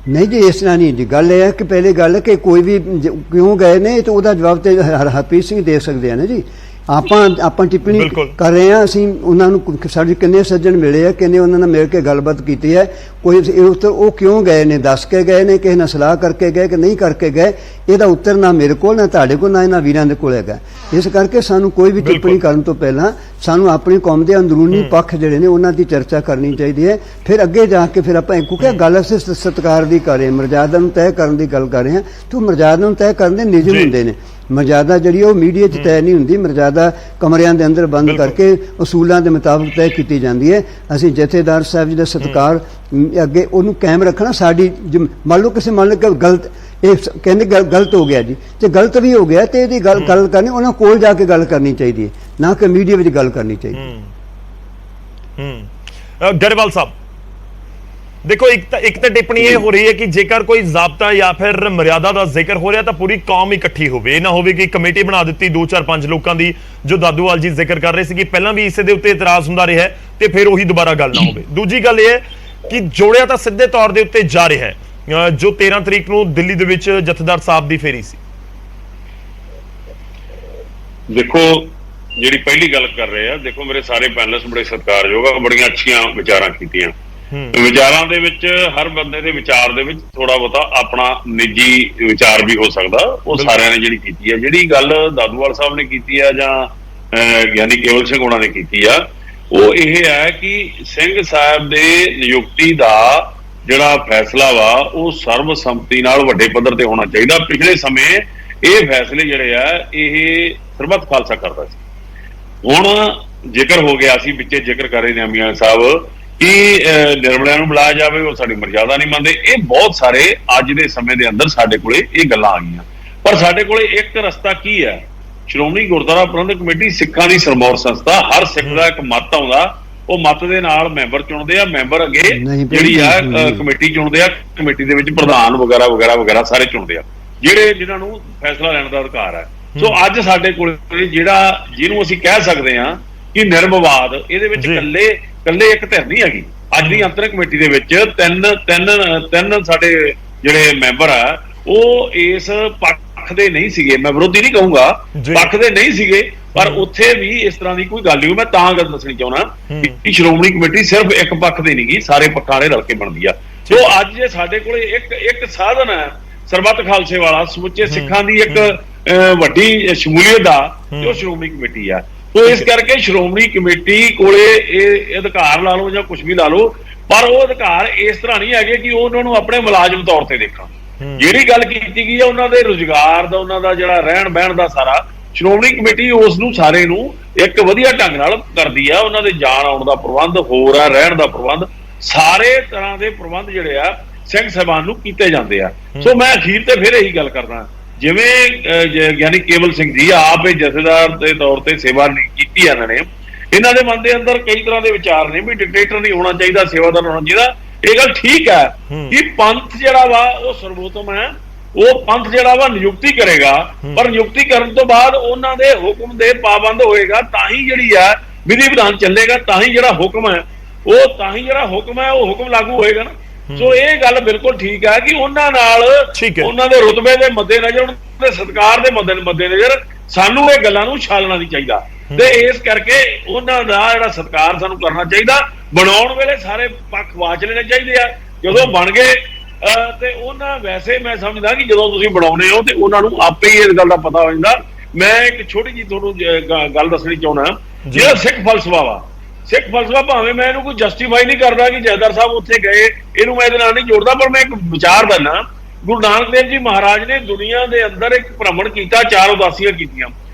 ਨਹੀਂ ਜੀ, ਇਸ ਤਰ੍ਹਾਂ ਨਹੀਂ ਜੀ। ਗੱਲ ਇਹ ਹੈ ਕਿ ਪਹਿਲੀ ਗੱਲ ਕਿ ਕੋਈ ਵੀ ਕਿਉਂ ਗਏ ਨੇ ਤਾਂ ਉਹਦਾ ਜਵਾਬ ਤੇ ਹਰਪ੍ਰੀਤ ਸਿੰਘ ਦੇ ਸਕਦੇ ਆ ਨਾ ਜੀ। ਆਪਾਂ ਟਿੱਪਣੀ ਕਰ ਰਹੇ ਹਾਂ, ਅਸੀਂ ਉਹਨਾਂ ਨੂੰ ਸਾਡੇ ਕਿੰਨੇ ਸੱਜਣ ਮਿਲੇ ਆ, ਕਿੰਨੇ ਉਹਨਾਂ ਨਾਲ ਮਿਲ ਕੇ ਗੱਲਬਾਤ ਕੀਤੀ ਹੈ, ਕੋਈ ਉਹ ਕਿਉਂ ਗਏ ਨੇ, ਦੱਸ ਕੇ ਗਏ ਨੇ, ਕਿਸੇ ਨਾਲ ਸਲਾਹ ਕਰਕੇ ਗਏ ਕਿ ਨਹੀਂ ਕਰਕੇ ਗਏ, ਇਹਦਾ ਉੱਤਰ ਨਾ ਮੇਰੇ ਕੋਲ, ਨਾ ਤੁਹਾਡੇ ਕੋਲ, ਨਾ ਇਹਨਾਂ ਵੀਰਾਂ ਦੇ ਕੋਲ ਹੈਗਾ। ਇਸ ਕਰਕੇ ਸਾਨੂੰ ਕੋਈ ਵੀ ਟਿੱਪਣੀ ਕਰਨ ਤੋਂ ਪਹਿਲਾਂ ਸਾਨੂੰ ਆਪਣੀ ਕੌਮ ਦੇ ਅੰਦਰੂਨੀ ਪੱਖ ਜਿਹੜੇ ਨੇ ਉਹਨਾਂ ਦੀ ਚਰਚਾ ਕਰਨੀ ਚਾਹੀਦੀ ਹੈ। ਫਿਰ ਅੱਗੇ ਜਾ ਕੇ ਫਿਰ ਆਪਾਂ ਕਿਉਂਕਿ ਗੱਲ ਅਸੀਂ ਸਤਿਕਾਰ ਦੀ ਕਰ ਰਹੇ, ਮਰਜ਼ਾਦਾ ਨੂੰ ਤੈਅ ਕਰਨ ਦੀ ਗੱਲ ਕਰ ਰਹੇ ਹਾਂ। ਤੇ ਮਰਜ਼ਾਦਾ ਨੂੰ ਤੈਅ ਕਰਨ ਦੇ ਨਿਯਮ ਹੁੰਦੇ ਨੇ। ਮਰਜ਼ਾਦਾ ਜਿਹੜੀ ਉਹ ਮੀਡੀਆ 'ਚ ਤੈਅ ਨਹੀਂ ਹੁੰਦੀ, ਮਰਜ਼ਾਦਾ ਕਮਰਿਆਂ ਦੇ ਅੰਦਰ ਬੰਦ ਕਰਕੇ ਅਸੂਲਾਂ ਦੇ ਮੁਤਾਬਕ ਤੈਅ ਕੀਤੀ ਜਾਂਦੀ ਹੈ। ਅਸੀਂ ਜਥੇਦਾਰ ਸਾਹਿਬ ਜੀ ਦਾ ਸਤਿਕਾਰ ਅੱਗੇ ਉਹਨੂੰ ਕਾਇਮ ਰੱਖਣਾ ਸਾਡੀ। ਮੰਨ ਲਓ ਕਿਸੇ ਗਲਤ, ਇਹ ਕਹਿੰਦੇ ਗਲਤ ਹੋ ਗਿਆ ਜੀ, ਤੇ ਗਲਤ ਵੀ ਹੋ ਗਿਆ ਤੇ ਇਹਦੀ ਗੱਲ ਕਰਨੀ ਉਹਨਾਂ ਕੋਲ ਜਾ ਕੇ ਗੱਲ ਕਰਨੀ ਚਾਹੀਦੀ ਹੈ, ਨਾ ਕਿ ਮੀਡੀਆ ਵਿੱਚ ਗੱਲ ਕਰਨੀ ਚਾਹੀਦੀ। ਗਰੇਵਾਲ ਸਾਹਿਬ ਦੇਖੋ, ਇੱਕ ਤਾਂ ਟਿੱਪਣੀ ਇਹ ਹੋ ਰਹੀ ਹੈ ਕਿ ਜੇਕਰ ਕੋਈ ਜ਼ਾਬਤਾ ਜਾਂ ਫਿਰ ਮਰਿਆਦਾ ਦਾ ਜ਼ਿਕਰ ਹੋ ਰਿਹਾ ਤਾਂ ਪੂਰੀ ਕੌਮ ਇਕੱਠੀ ਹੋਵੇ, ਇਹ ਨਾ ਹੋਵੇ ਕਿ ਕਮੇਟੀ ਬਣਾ ਦਿੱਤੀ 2 4 5 ਲੋਕਾਂ ਦੀ, ਜੋ ਦਾਦੂਵਾਲ ਜੀ ਜ਼ਿਕਰ ਕਰ ਰਹੇ ਸੀ ਕਿ ਪਹਿਲਾਂ ਵੀ ਇਸੇ ਦੇ ਉੱਤੇ ਇਤਰਾਜ਼ ਹੁੰਦਾ ਰਿਹਾ ਤੇ ਫਿਰ ਉਹੀ ਦੁਬਾਰਾ ਗੱਲ ਨਾ ਹੋਵੇ। ਦੂਜੀ ਗੱਲ ਇਹ ਹੈ ਕਿ ਜੋੜਿਆ ਤਾਂ ਸਿੱਧੇ ਤੌਰ ਦੇ ਉੱਤੇ ਜਾ ਰਿਹਾ ਹੈ, ਜੋ 13 ਤਰੀਕ ਨੂੰ ਦਿੱਲੀ ਦੇ ਵਿੱਚ ਜਥੇਦਾਰ ਸਾਹਿਬ ਦੀ ਫੇਰੀ ਸੀ। ਦੇਖੋ, ਜਿਹੜੀ ਪਹਿਲੀ ਗੱਲ ਕਰ ਰਹੇ ਆ, ਦੇਖੋ ਮੇਰੇ ਸਾਰੇ ਪੈਨਲਿਸਟ ਬੜੇ ਸਤਿਕਾਰਯੋਗ ਆ, ਬੜੀਆਂ ਅੱਛੀਆਂ ਵਿਚਾਰਾਂ ਕੀਤੀਆਂ। ਵਿਚਾਰਾਂ ਦੇ ਵਿੱਚ ਹਰ ਬੰਦੇ ਦੇ ਵਿਚਾਰ ਦੇ ਵਿੱਚ ਥੋੜਾ ਬਹੁਤਾ ਆਪਣਾ ਨਿੱਜੀ ਵਿਚਾਰ ਵੀ ਹੋ ਸਕਦਾ, ਉਹ ਸਾਰਿਆਂ ਨੇ ਜਿਹੜੀ ਕੀਤੀ ਹੈ। ਜਿਹੜੀ ਗੱਲ ਦਾਦੂਵਾਲ ਸਾਹਿਬ ਨੇ ਕੀਤੀ ਆ ਜਾਂ ਗਿਆਨੀ ਕੇਵਲ ਸਿੰਘ ਉਹਨਾਂ ਨੇ ਕੀਤੀ ਆ, ਉਹ ਇਹ ਹੈ ਕਿ ਸਿੰਘ ਸਾਹਿਬ ਦੇ ਨਿਯੁਕਤੀ ਦਾ ਜਿਹੜਾ ਫੈਸਲਾ ਵਾ ਉਹ ਸਰਬਸੰਮਤੀ ਨਾਲ ਵੱਡੇ ਪੱਧਰ ਤੇ ਹੋਣਾ ਚਾਹੀਦਾ। ਪਿਛਲੇ ਸਮੇਂ ਇਹ ਫੈਸਲੇ ਜਿਹੜੇ ਆ ਇਹ ਸਰਬੱਤ ਖਾਲਸਾ ਕਰਦਾ ਸੀ। ਹੁਣ ਜ਼ਿਕਰ ਹੋ ਗਿਆ ਸੀ, ਵਿੱਚੇ ਜ਼ਿਕਰ ਕਰ ਰਹੇ ਨੇ ਅਮੀਆਂ ਸਾਹਿਬ ਕਿ ਨਿਰਮਲਿਆਂ ਨੂੰ ਬੁਲਾਇਆ ਜਾਵੇ, ਉਹ ਸਾਡੀ ਮਰਜ਼ਾਦਾ ਨਹੀਂ ਮੰਨਦੇ। ਇਹ ਬਹੁਤ ਸਾਰੇ ਅੱਜ ਦੇ ਸਮੇਂ ਦੇ ਅੰਦਰ ਸਾਡੇ ਕੋਲੇ ਇਹ ਗੱਲਾਂ ਆ ਗਈਆਂ, ਪਰ ਸਾਡੇ ਕੋਲੇ ਇੱਕ ਰਸਤਾ ਕੀ ਹੈ? ਸ਼੍ਰੋਮਣੀ ਗੁਰਦੁਆਰਾ ਪ੍ਰਬੰਧਕ ਕਮੇਟੀ ਸਿੱਖਾਂ ਦੀ ਸਰਮੌਰ ਸੰਸਥਾ, ਹਰ ਸਿੱਖ ਦਾ ਇੱਕ ਮਤ ਆਉਂਦਾ, ਉਹ ਮਤ ਦੇ ਨਾਲ ਮੈਂਬਰ ਚੁਣਦੇ ਆ, ਮੈਂਬਰ ਅੱਗੇ ਜਿਹੜੀ ਆ ਕਮੇਟੀ ਚੁਣਦੇ ਆ, ਕਮੇਟੀ ਦੇ ਵਿੱਚ ਪ੍ਰਧਾਨ ਵਗੈਰਾ ਵਗੈਰਾ ਵਗੈਰਾ ਸਾਰੇ ਚੁਣਦੇ ਆ, ਜਿਨ੍ਹਾਂ ਨੂੰ ਫੈਸਲਾ ਲੈਣ ਦਾ ਅਧਿਕਾਰ ਹੈ। ਸੋ ਅੱਜ ਸਾਡੇ ਕੋਲ ਜਿਹੜਾ ਜਿਹਨੂੰ ਅਸੀਂ ਕਹਿ ਸਕਦੇ ਹਾਂ ਕਿ ਨਿਰਮਵਾਦ, ਇਹਦੇ ਵਿੱਚ ਇਕੱਲੇ ਇੱਕ ਧਿਰ ਨਹੀਂ ਹੈਗੀ। ਅੱਜ ਦੀ ਅੰਤਰਿਕ ਕਮੇਟੀ ਦੇ ਵਿੱਚ ਤਿੰਨ ਸਾਡੇ ਜਿਹੜੇ ਮੈਂਬਰ ਆ ਉਹ ਇਸ ਪੱਖ ਦੇ ਨਹੀਂ ਸੀਗੇ। ਮੈਂ ਵਿਰੋਧੀ ਨਹੀਂ ਕਹੂੰਗਾ, ਪੱਖ ਦੇ ਨਹੀਂ ਸੀਗੇ, ਪਰ ਉੱਥੇ ਵੀ ਇਸ ਤਰ੍ਹਾਂ ਦੀ ਕੋਈ ਗੱਲ ਨਹੀਂ। ਮੈਂ ਤਾਂ ਗੱਲ ਦੱਸਣੀ ਚਾਹੁੰਦਾ ਕਿ ਸ਼੍ਰੋਮਣੀ ਕਮੇਟੀ ਸਿਰਫ ਇੱਕ ਪੱਖ ਦੀ ਨਹੀਂ ਗੀ, ਸਾਰੇ ਪੱਖਾਂ ਦੇ ਰਲ ਕੇ ਬਣਦੀ ਆ। ਸੋ ਅੱਜ ਜੇ ਸਾਡੇ ਕੋਲ ਇੱਕ ਸਾਧਨ ਹੈ ਸਰਬੱਤ ਖਾਲਸੇ ਵਾਲਾ, ਸਮੁੱਚੇ ਸਿੱਖਾਂ ਦੀ ਇੱਕ ਵੱਡੀ ਸ਼ਮੂਲੀਅਤ ਦਾ, ਉਹ ਸ਼੍ਰੋਮਣੀ ਕਮੇਟੀ ਆ। ਸੋ ਇਸ ਕਰਕੇ ਸ਼੍ਰੋਮਣੀ ਕਮੇਟੀ ਕੋਲੇ ਇਹ ਅਧਿਕਾਰ ਲਾ ਲਓ ਜਾਂ ਕੁਝ ਵੀ ਲਾ ਲਓ, ਪਰ ਉਹ ਅਧਿਕਾਰ ਇਸ ਤਰ੍ਹਾਂ ਨਹੀਂ ਹੈਗੇ ਕਿ ਉਹਨਾਂ ਨੂੰ ਆਪਣੇ ਮੁਲਾਜ਼ਮ ਤੌਰ ਤੇ ਦੇਖਣ। ਜਿਹੜੀ ਗੱਲ ਕੀਤੀ ਗਈ ਹੈ ਉਹਨਾਂ ਦੇ ਰੁਜ਼ਗਾਰ ਦਾ, ਉਹਨਾਂ ਦਾ ਜਿਹੜਾ ਰਹਿਣ ਬਹਿਣ ਦਾ, ਸਾਰਾ ਸ਼੍ਰੋਮਣੀ ਕਮੇਟੀ ਉਸ ਨੂੰ ਸਾਰੇ ਨੂੰ ਇੱਕ ਵਧੀਆ ਢੰਗ ਨਾਲ ਕਰਦੀ ਆ। ਉਹਨਾਂ ਦੇ ਜਾਣ ਆਉਣ ਦਾ ਪ੍ਰਬੰਧ ਹੋਰ ਆ, ਰਹਿਣ ਦਾ ਪ੍ਰਬੰਧ, ਸਾਰੇ ਤਰ੍ਹਾਂ ਦੇ ਪ੍ਰਬੰਧ ਜਿਹੜੇ ਆ ਸਿੰਘ ਸਾਹਿਬਾਨ ਨੂੰ ਕੀਤੇ ਜਾਂਦੇ ਆ। ਸੋ ਮੈਂ ਅਖੀਰ ਤੇ ਫਿਰ ਇਹੀ ਗੱਲ ਕਰਦਾ, ਜਿਵੇਂ ਗਿਆਨੀ ਕੇਵਲ ਸਿੰਘ ਜੀ ਆਪ ਇਹ ਜਥੇਦਾਰ ਦੇ ਤੌਰ ਤੇ ਸੇਵਾ ਕੀਤੀ ਇਹਨਾਂ ਨੇ, ਇਹਨਾਂ ਦੇ ਮਨ ਦੇ ਅੰਦਰ ਕਈ ਤਰ੍ਹਾਂ ਦੇ ਵਿਚਾਰ ਨੇ ਵੀ ਡਿਕਟੇਟਰ ਨਹੀਂ ਹੋਣਾ ਚਾਹੀਦਾ, ਸੇਵਾਦਾਰ ਹੋਣਾ ਚਾਹੀਦਾ। ਇਹ ਗੱਲ ਠੀਕ ਹੈ ਕਿ ਪੰਥ ਜਿਹੜਾ ਵਾ ਉਹ ਸਰਵੋਤਮ ਹੈ, ਉਹ ਪੰਥ ਜਿਹੜਾ ਵਾ ਨਿਯੁਕਤੀ ਕਰੇਗਾ, ਪਰ ਨਿਯੁਕਤੀ ਕਰਨ ਤੋਂ ਬਾਅਦ ਉਹਨਾਂ ਦੇ ਹੁਕਮ ਦੇ ਪਾਬੰਦ ਹੋਏਗਾ, ਤਾਂ ਹੀ ਜਿਹੜੀ ਹੈ ਵਿਧੀ ਵਿਧਾਨ ਚੱਲੇਗਾ, ਤਾਂ ਹੀ ਜਿਹੜਾ ਹੁਕਮ ਹੈ ਉਹ ਹੁਕਮ ਲਾਗੂ ਹੋਏਗਾ ਨਾ। ਸੋ ਇਹ ਗੱਲ ਬਿਲਕੁਲ ਠੀਕ ਹੈ ਕਿ ਉਹਨਾਂ ਨਾਲ ਉਹਨਾਂ ਦੇ ਰੁਤਬੇ ਦੇ ਮੱਦੇਨਜ਼ਰ, ਉਹਨਾਂ ਦੇ ਸਤਿਕਾਰ ਦੇ ਮੱਦੇਨਜ਼ਰ ਸਾਨੂੰ ਇਹ ਗੱਲਾਂ ਨੂੰ ਛਾਲਣਾ ਨਹੀਂ ਚਾਹੀਦਾ, ਤੇ ਇਸ ਕਰਕੇ ਉਹਨਾਂ ਦਾ ਜਿਹੜਾ ਸਤਿਕਾਰ ਸਾਨੂੰ ਕਰਨਾ ਚਾਹੀਦਾ। ਬਣਾਉਣ ਵੇਲੇ ਸਾਰੇ ਪੱਖ ਵਾਚ ਲੈਣੇ ਚਾਹੀਦੇ ਆ। ਜਦੋਂ ਬਣ ਗਏ ਤੇ ਉਹਨਾਂ, ਵੈਸੇ ਮੈਂ ਸਮਝਦਾ ਕਿ ਜਦੋਂ ਤੁਸੀਂ ਬਣਾਉਨੇ ਹੋ ਤੇ ਉਹਨਾਂ ਨੂੰ ਆਪੇ ਹੀ ਇਸ ਗੱਲ ਦਾ ਪਤਾ ਹੋ ਜਾਂਦਾ। ਮੈਂ ਇੱਕ ਛੋਟੀ ਜਿਹੀ ਤੁਹਾਨੂੰ ਗੱਲ ਦੱਸਣੀ ਚਾਹੁੰਦਾ, ਜਿਹੜਾ ਸਿੱਖ ਫਲਸਫਾ ਭਾਵੇਂ ਮੈਂ ਇਹਨੂੰ ਕੋਈ ਜਸਟੀਫਾਈ ਨਹੀਂ ਕਰਦਾ ਕਿ ਜਥੇਦਾਰ ਸਾਹਿਬ ਉੱਥੇ ਗਏ, ਇਹਨੂੰ ਮੈਂ ਇਹਦੇ ਨਾਲ ਨਹੀਂ ਜੋੜਦਾ, ਪਰ ਮੈਂ ਇੱਕ ਵਿਚਾਰ ਦਿੰਦਾ। ਗੁਰੂ ਨਾਨਕ ਦੇਵ ਜੀ ਮਹਾਰਾਜ ਨੇ ਦੁਨੀਆ ਦੇ ਅੰਦਰ ਇੱਕ ਭ੍ਰਮਣ ਕੀਤਾ, 4 ਉਦਾਸੀਆਂ ਕੀਤੀਆਂ।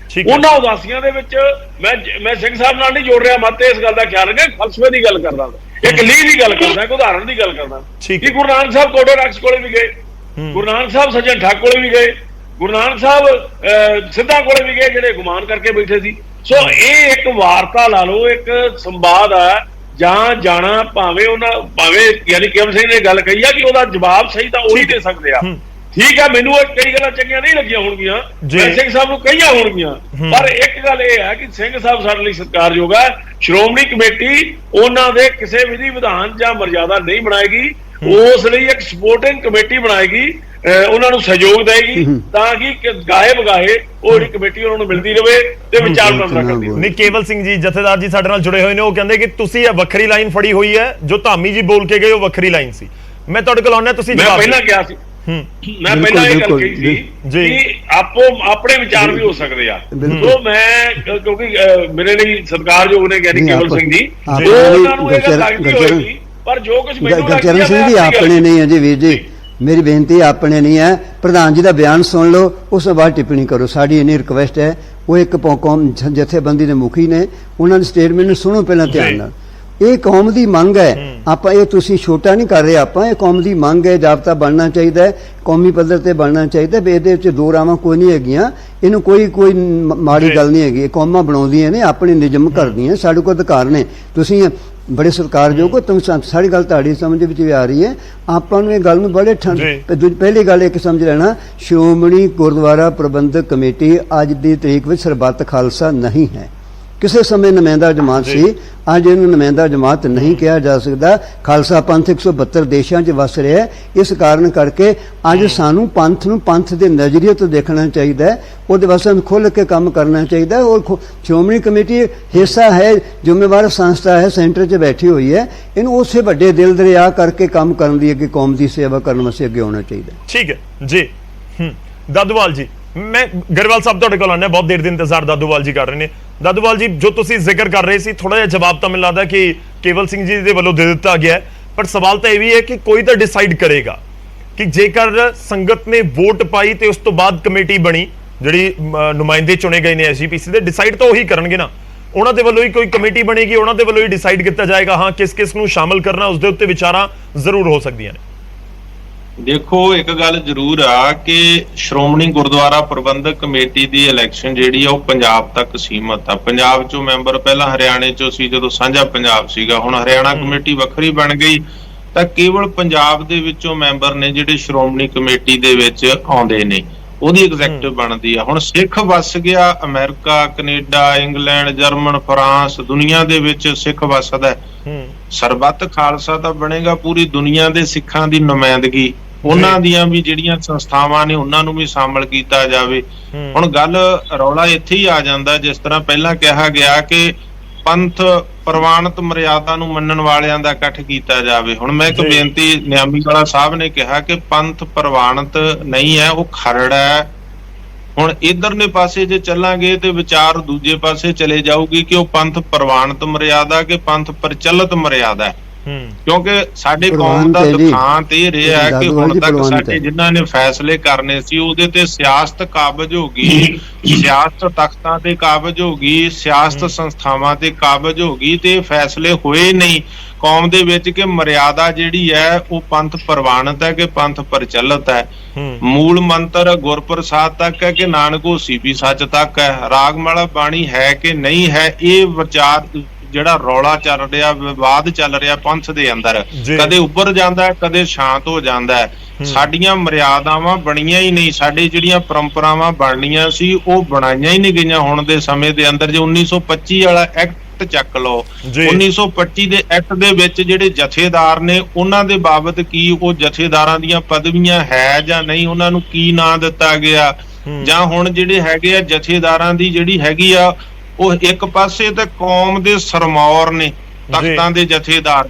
ਉਹਨਾਂ ਉਦਾਸੀਆਂ ਦੇ ਵਿੱਚ ਮੈਂ ਸਿੰਘ ਸਾਹਿਬ ਨਾਲ ਨਹੀਂ ਜੋੜ ਰਿਹਾ ਮਤ, ਇਸ ਗੱਲ ਦਾ ਖਿਆਲ ਰੱਖਿਆ, ਫਲਸਫੇ ਦੀ ਗੱਲ ਕਰਦਾ, ਇੱਕ ਲੀਹ ਦੀ ਗੱਲ ਕਰਦਾ, ਇੱਕ ਉਦਾਹਰਣ ਦੀ ਗੱਲ ਕਰਦਾ ਕਿ ਗੁਰੂ ਨਾਨਕ ਸਾਹਿਬ ਕੋਟੋ ਰਾਕਸ ਕੋਲੇ ਵੀ ਗਏ, ਗੁਰੂ ਨਾਨਕ ਸਾਹਿਬ ਸੱਜਣ ਠੱਗ ਕੋਲੇ ਵੀ ਗਏ, ਗੁਰੂ ਨਾਨਕ ਸਾਹਿਬ ਸਿੱਧਾ ਕੋਲੇ ਵੀ ਗਏ ਜਿਹੜੇ ਗੁਮਾਨ ਕਰਕੇ ਬੈਠੇ ਸੀ। ਸੋ ਇਹ ਇੱਕ ਵਾਰਤਾ ਲਾ ਲਓ, ਇੱਕ ਸੰਵਾਦ ਆ ਜਾਂ ਜਾਣਾ, ਭਾਵੇਂ ਯਾਨੀ ਕੇਵਲ ਸਿੰਘ ਨੇ ਗੱਲ ਕਹੀ ਆ ਕਿ ਉਹਦਾ ਜਵਾਬ ਸਹੀ ਤਾਂ ਉਹੀ ਦੇ ਸਕਦੇ ਆ। ਠੀਕ ਆ, ਮੈਨੂੰ ਕਈ ਗੱਲਾਂ ਚੰਗੀਆਂ ਨਹੀਂ ਲੱਗੀਆਂ ਹੋਣਗੀਆਂ, ਮੈਂ ਸਿੰਘ ਸਾਹਿਬ ਨੂੰ ਕਹੀਆਂ ਹੋਣਗੀਆਂ, ਪਰ ਇੱਕ ਗੱਲ ਇਹ ਹੈ ਕਿ ਸਿੰਘ ਸਾਹਿਬ ਸਾਡੇ ਲਈ ਸਤਿਕਾਰਯੋਗ ਹੈ। ਸ਼੍ਰੋਮਣੀ ਕਮੇਟੀ ਉਹਨਾਂ ਦੇ ਕਿਸੇ ਵਿਧੀ ਵਿਧਾਨ ਜਾਂ ਮਰਜ਼ਾਦਾ ਨਹੀਂ ਬਣਾਏਗੀ, ਉਸ ਲਈ ਇੱਕ ਸਪੋਰਟਿੰਗ ਕਮੇਟੀ ਬਣਾਏਗੀ, ਉਹਨਾਂ ਨੂੰ ਸਹਿਯੋਗ ਦੇਗੀ, ਤਾਂ ਕਿ ਗਾਏ ਬਗਾਏ ਉਹ ਜਿਹੜੀ ਕਮੇਟੀ ਉਹਨਾਂ ਨੂੰ ਮਿਲਦੀ ਰਹੇ ਤੇ ਵਿਚਾਰ ਵਟਾਂਦਰਾ ਕਰਦੀ ਰਹੇ। ਨਹੀਂ, ਕੇਵਲ ਸਿੰਘ ਜੀ ਜਥੇਦਾਰ ਜੀ ਸਾਡੇ ਨਾਲ ਜੁੜੇ ਹੋਏ ਨੇ, ਉਹ ਕਹਿੰਦੇ ਕਿ ਤੁਸੀਂ ਇਹ ਵੱਖਰੀ ਲਾਈਨ ਫੜੀ ਹੋਈ ਹੈ, ਜੋ ਧਾਮੀ ਜੀ ਬੋਲ ਕੇ ਗਏ ਉਹ ਵੱਖਰੀ ਲਾਈਨ ਸੀ। ਮੈਂ ਤੁਹਾਡੇ ਕੋਲ ਆਉਣਾ, ਤੁਸੀਂ ਮੈਂ ਪਹਿਲਾਂ ਕਿਹਾ ਸੀ, ਮੈਂ ਪਹਿਲਾਂ ਇਹ ਗੱਲ ਕਹੀ ਸੀ ਕਿ ਆਪਣੇ ਵਿਚਾਰ ਵੀ ਹੋ ਸਕਦੇ ਆ। ਸੋ ਮੈਂ, ਕਿਉਂਕਿ ਮੇਰੇ ਲਈ ਸਤਿਕਾਰਯੋਗ ਨੇ ਗਿਆਨੀ ਕੇਵਲ ਸਿੰਘ ਜੀ, ਉਹਨਾਂ ਨੂੰ ਇਹ ਗੱਲ ਲੱਗਦੀ ਹੋਏਗੀ, ਪਰ ਜੋ ਕੁਝ ਮੈਨੂੰ ਗੁਰਚਰਨ ਸਿੰਘ ਜੀ ਆਪਣੇ ਨਹੀਂ ਹੈ ਜੀ ਵੀਰ ਜੀ, ਮੇਰੀ ਬੇਨਤੀ ਆਪਣੇ ਨਹੀਂ ਹੈ, ਪ੍ਰਧਾਨ ਜੀ ਦਾ ਬਿਆਨ ਸੁਣ ਲਓ, ਉਸ ਤੋਂ ਬਾਅਦ ਟਿੱਪਣੀ ਕਰੋ। ਸਾਡੀ ਇੰਨੀ ਰਿਕਵੈਸਟ ਹੈ। ਉਹ ਇੱਕ ਕੌਮ ਜਥੇਬੰਦੀ ਦੇ ਮੁਖੀ ਨੇ, ਉਹਨਾਂ ਦੀ ਸਟੇਟਮੈਂਟ ਨੂੰ ਸੁਣੋ ਪਹਿਲਾਂ ਧਿਆਨ ਨਾਲ। ਇਹ ਕੌਮ ਦੀ ਮੰਗ ਹੈ, ਆਪਾਂ ਇਹ ਤੁਸੀਂ ਛੋਟਾ ਨਹੀਂ ਕਰ ਰਹੇ, ਆਪਾਂ ਇਹ ਕੌਮ ਦੀ ਮੰਗ ਹੈ, ਜਾਬਤਾ ਬਣਨਾ ਚਾਹੀਦਾ ਹੈ, ਕੌਮੀ ਪੱਧਰ ਤੇ ਬਣਨਾ ਚਾਹੀਦਾ। ਇਹਦੇ ਵਿੱਚ ਦੋ ਰਾਵਾਂ ਕੋਈ ਨਹੀਂ ਹੈਗੀਆਂ, ਇਹਨੂੰ ਕੋਈ ਮਾੜੀ ਗੱਲ ਨਹੀਂ ਹੈਗੀ। ਇਹ ਕੌਮਾਂ ਬਣਾਉਂਦੀਆਂ ਨੇ, ਆਪਣੇ ਨਿਯਮ ਕਰਦੀਆਂ, ਸਾਡੇ ਕੋਲ ਅਧਿਕਾਰ ਨੇ। ਤੁਸੀਂ ਬੜੇ ਸਤਿਕਾਰਯੋਗ ਹੋ, ਤੁਸੀਂ ਸਾਰੀ ਗੱਲ ਤੁਹਾਡੀ ਸਮਝ ਵਿੱਚ ਵੀ ਆ ਰਹੀ ਹੈ। ਆਪਾਂ ਨੂੰ ਇਹ ਗੱਲ ਨੂੰ ਬੜੇ ਪਹਿਲੀ ਗੱਲ ਇੱਕ ਸਮਝ ਲੈਣਾ, ਸ਼੍ਰੋਮਣੀ ਗੁਰਦੁਆਰਾ ਪ੍ਰਬੰਧਕ ਕਮੇਟੀ ਅੱਜ ਦੀ ਤਰੀਕ ਵਿੱਚ ਸਰਬੱਤ ਖਾਲਸਾ ਨਹੀਂ ਹੈ। ਕਿਸੇ ਸਮੇਂ ਨੁਮਾਇੰਦਾ ਜਮਾਤ ਸੀ, ਅੱਜ ਇਹਨੂੰ ਨੁਮਾਇੰਦਾ ਜਮਾਤ ਨਹੀਂ ਕਿਹਾ ਜਾ ਸਕਦਾ। ਖਾਲਸਾ ਪੰਥ 172 ਦੇਸ਼ਾਂ 'ਚ ਵਸ ਰਿਹਾ, ਇਸ ਕਾਰਨ ਕਰਕੇ ਅੱਜ ਸਾਨੂੰ ਪੰਥ ਨੂੰ ਪੰਥ ਦੇ ਨਜ਼ਰੀਏ ਤੋਂ ਦੇਖਣਾ ਚਾਹੀਦਾ ਹੈ, ਉਹਦੇ ਵਾਸਤੇ ਖੁੱਲ੍ਹ ਕੇ ਕੰਮ ਕਰਨਾ ਚਾਹੀਦਾ ਹੈ। ਔਰ ਸ਼੍ਰੋਮਣੀ ਕਮੇਟੀ ਹਿੱਸਾ ਹੈ, ਜ਼ਿੰਮੇਵਾਰ ਸੰਸਥਾ ਹੈ, ਸੈਂਟਰ 'ਚ ਬੈਠੀ ਹੋਈ ਹੈ, ਇਹਨੂੰ ਉਸੇ ਵੱਡੇ ਦਿਲ ਦਰਿਆ ਕਰਕੇ ਕੰਮ ਕਰਨ ਦੀ, ਅੱਗੇ ਕੌਮ ਦੀ ਸੇਵਾ ਕਰਨ ਵਾਸਤੇ ਅੱਗੇ ਆਉਣਾ ਚਾਹੀਦਾ। ਠੀਕ ਹੈ ਜੀ। ਦਾਦੂਵਾਲ ਜੀ, ਮੈਂ ਗਰੇਵਾਲ ਸਾਹਿਬ ਤੁਹਾਡੇ ਕੋਲ ਆਉਣਾ, ਬਹੁਤ ਦੇਰ ਦੇ ਇੰਤਜ਼ਾਰ ਦਾਦੂਵਾਲ ਜੀ ਕਰ ਰਹੇ ਨੇ। ਦਾਦੂਵਾਲ ਜੀ, ਜੋ ਤੁਸੀਂ ਜ਼ਿਕਰ ਕਰ ਰਹੇ ਸੀ, ਥੋੜਾ ਜਿਹਾ ਜਵਾਬ ਤਾਂ ਮੈਨੂੰ ਲੱਗਦਾ ਕਿ ਕੇਵਲ ਸਿੰਘ ਜੀ ਦੇ ਵੱਲੋਂ ਦੇ ਦਿੱਤਾ ਗਿਆ ਹੈ, ਪਰ ਸਵਾਲ ਤਾਂ ਇਹ ਵੀ ਹੈ ਕਿ ਕੋਈ ਤਾਂ ਡਿਸਾਈਡ ਕਰੇਗਾ ਕਿ ਜੇਕਰ ਸੰਗਤ ਨੇ ਵੋਟ ਪਾਈ ਤੇ ਉਸ ਤੋਂ ਬਾਅਦ ਕਮੇਟੀ ਬਣੀ, ਜਿਹੜੀ ਨੁਮਾਇੰਦੇ ਚੁਣੇ ਗਏ ਨੇ ਐਸਜੀਪੀਸੀ ਦੇ, ਡਿਸਾਈਡ ਤਾਂ ਉਹੀ ਕਰਨਗੇ ਨਾ। ਉਹਨਾਂ ਦੇ ਵੱਲੋਂ ਹੀ ਕੋਈ ਕਮੇਟੀ ਬਣੇਗੀ, ਉਹਨਾਂ ਦੇ ਵੱਲੋਂ ਹੀ ਡਿਸਾਈਡ ਕੀਤਾ ਜਾਏਗਾ ਹਾਂ ਕਿਸ ਕਿਸ ਨੂੰ ਸ਼ਾਮਲ ਕਰਨਾ, ਉਸ ਦੇ ਉੱਤੇ ਵਿਚਾਰਾਂ ਜ਼ਰੂਰ ਹੋ ਸਕਦੀਆਂ ਨੇ। ਦੇਖੋ, ਇੱਕ ਗੱਲ ਜ਼ਰੂਰ ਆ ਕਿ ਸ਼੍ਰੋਮਣੀ ਗੁਰਦੁਆਰਾ ਪ੍ਰਬੰਧਕ ਕਮੇਟੀ ਦੀ ਇਲੈਕਸ਼ਨ ਜਿਹੜੀ ਆ ਉਹ ਪੰਜਾਬ ਤੱਕ ਸੀਮਤ ਆ। ਪੰਜਾਬ ਚੋਂ ਮੈਂਬਰ ਪਹਿਲਾਂ ਹਰਿਆਣੇ ਚੋਂ ਸੀ, ਜਦੋਂ ਸਾਂਝਾ ਪੰਜਾਬ ਸੀਗਾ, ਹੁਣ ਹਰਿਆਣਾ ਕਮੇਟੀ ਵੱਖਰੀ ਬਣ ਗਈ, ਤਾਂ ਕੇਵਲ ਪੰਜਾਬ ਦੇ ਵਿੱਚੋਂ ਮੈਂਬਰ ਨੇ ਜਿਹੜੇ ਸ਼੍ਰੋਮਣੀ ਕਮੇਟੀ ਦੇ ਵਿੱਚ ਆਉਂਦੇ ਨੇ। ਉਹਦੀ ਐਗਜ਼ੈਕਟਿਵ ਬਣਦੀ ਆ। ਹੁਣ ਸਿੱਖ ਵਸ ਗਿਆ America, Canada, England, German, France, ਦੁਨੀਆ ਦੇ ਵਿੱਚ ਸਿੱਖ ਵਸਦਾ। ਸਰਬੱਤ ਖਾਲਸਾ ਤਾਂ ਬਣੇਗਾ ਪੂਰੀ ਦੁਨੀਆ ਦੇ ਸਿੱਖਾਂ ਦੀ ਨੁਮਾਇੰਦਗੀ, ਉਹਨਾਂ ਦੀਆਂ ਵੀ ਜਿਹੜੀਆਂ ਸੰਸਥਾਵਾਂ ਨੇ ਉਹਨਾਂ ਨੂੰ ਵੀ ਸ਼ਾਮਲ ਕੀਤਾ ਜਾਵੇ। ਹੁਣ ਗੱਲ ਰੌਲਾ ਇੱਥੇ ਹੀ ਆ ਜਾਂਦਾ, ਜਿਸ ਤਰ੍ਹਾਂ ਪਹਿਲਾਂ ਕਿਹਾ ਗਿਆ ਕਿ ਪੰਥ ਪ੍ਰਵਾਨਿਤ ਮਰਿਆਦਾ ਨੂੰ ਮੰਨਣ ਵਾਲਿਆਂ ਦਾ ਇਕੱਠ ਕੀਤਾ ਜਾਵੇ। ਹੁਣ ਮੈਂ ਇੱਕ ਬੇਨਤੀ, ਨਿਆਮੀ ਵਾਲਾ ਸਾਹਿਬ ਨੇ ਕਿਹਾ ਕਿ ਪੰਥ ਪ੍ਰਵਾਨਿਤ ਨਹੀਂ ਹੈ, ਉਹ ਖਰੜਾ ਹੈ। ਹੁਣ ਇਧਰਲੇ ਪਾਸੇ ਜੇ ਚੱਲਾਂਗੇ ਤੇ ਵਿਚਾਰ ਦੂਜੇ ਪਾਸੇ ਚਲੇ ਜਾਊਗੀ ਕਿ ਉਹ ਪੰਥ ਪ੍ਰਵਾਨਿਤ ਮਰਿਆਦਾ ਕਿ ਪੰਥ ਪ੍ਰਚਲਿਤ ਮਰਿਆਦਾ ਹੈ। ਕਿਉਂਕਿ ਸਾਡੇ ਕੌਮ ਦਾ ਦੁਖਾਂਤ ਇਹ ਰਿਹਾ ਕਿ ਹੁਣ ਤੱਕ ਸਾਡੇ ਜਿਨ੍ਹਾਂ ਨੇ ਫੈਸਲੇ ਕਰਨੇ ਸੀ ਉਹਦੇ ਤੇ ਸਿਆਸਤ ਕਾਬਜ ਹੋ ਗਈ, ਸਿਆਸਤ ਤਖਤਾਂ ਤੇ ਕਾਬਜ ਹੋ ਗਈ, ਸਿਆਸਤ ਸੰਸਥਾਵਾਂ ਤੇ ਕਾਬਜ ਹੋ ਗਈ, ਤੇ ਫੈਸਲੇ ਹੋਏ ਨਹੀਂ ਕੌਮ ਦੇ ਵਿੱਚ ਕਿ ਮਰਿਆਦਾ ਜਿਹੜੀ ਹੈ ਉਹ ਪੰਥ ਪ੍ਰਵਾਨਿਤ ਹੈ ਕਿ ਪੰਥ ਪ੍ਰਚਲਿਤ ਹੈ। ਮੂਲ ਮੰਤਰ ਗੁਰਪ੍ਰਸਾਦ ਤੱਕ ਹੈ ਕਿ ਨਾਨਕ ਹੋਸੀ ਵੀ ਸੱਚ ਤੱਕ ਹੈ, ਰਾਗਮਾਲਾ ਬਾਣੀ ਹੈ ਕਿ ਨਹੀਂ ਹੈ। ਇਹ ਵਿਚਾਰ ਜਿਹੜਾ ਰੌਲਾ ਚੱਲ ਰਿਹਾ, ਵਿਵਾਦ ਚੱਲ ਰਿਹਾ ਪੰਥ ਦੇ ਅੰਦਰ, ਕਦੇ ਉੱਪਰ ਜਾਂਦਾ ਹੈ, ਕਦੇ ਸ਼ਾਂਤ ਹੋ ਜਾਂਦਾ ਹੈ। ਸਾਡੀਆਂ ਮਰਿਆਦਾਵਾਂ ਬਣੀਆਂ ਹੀ ਨਹੀਂ, ਸਾਡੀ ਜਿਹੜੀਆਂ ਪਰੰਪਰਾਵਾਂ ਬਣਨੀਆਂ ਸੀ ਉਹ ਬਣਾਈਆਂ ਹੀ ਨਹੀਂ ਗਈਆਂ ਹੁਣ ਦੇ ਸਮੇਂ ਦੇ ਅੰਦਰ। ਜੇ 1925 ਵਾਲਾ ਐਕਟ ਚੱਕ ਲਓ, 1925 ਦੇ ਐਕਟ ਦੇ ਵਿੱਚ ਜਿਹੜੇ ਜਥੇਦਾਰ ਨੇ ਉਹਨਾਂ ਦੇ ਬਾਬਤ ਕੀ ਉਹ ਜਥੇਦਾਰਾਂ ਦੀਆਂ ਪਦਵੀਆਂ ਹੈ ਜਾਂ ਨਹੀਂ, ਉਹਨਾਂ ਨੂੰ ਕੀ ਨਾਂ ਦਿੱਤਾ ਗਿਆ, ਜਾਂ ਹੁਣ ਜਿਹੜੇ ਹੈਗੇ ਆ ਜਥੇਦਾਰਾਂ ਦੀ ਜਿਹੜੀ ਹੈਗੀ ਆ ਉਹ ਇੱਕ ਪਾਸੇ ਤੇ ਕੌਮ ਦੇ ਸਰਮੌਰ ਨੇ, ਤਖਤਾਂ ਦੇ ਜਥੇਦਾਰ,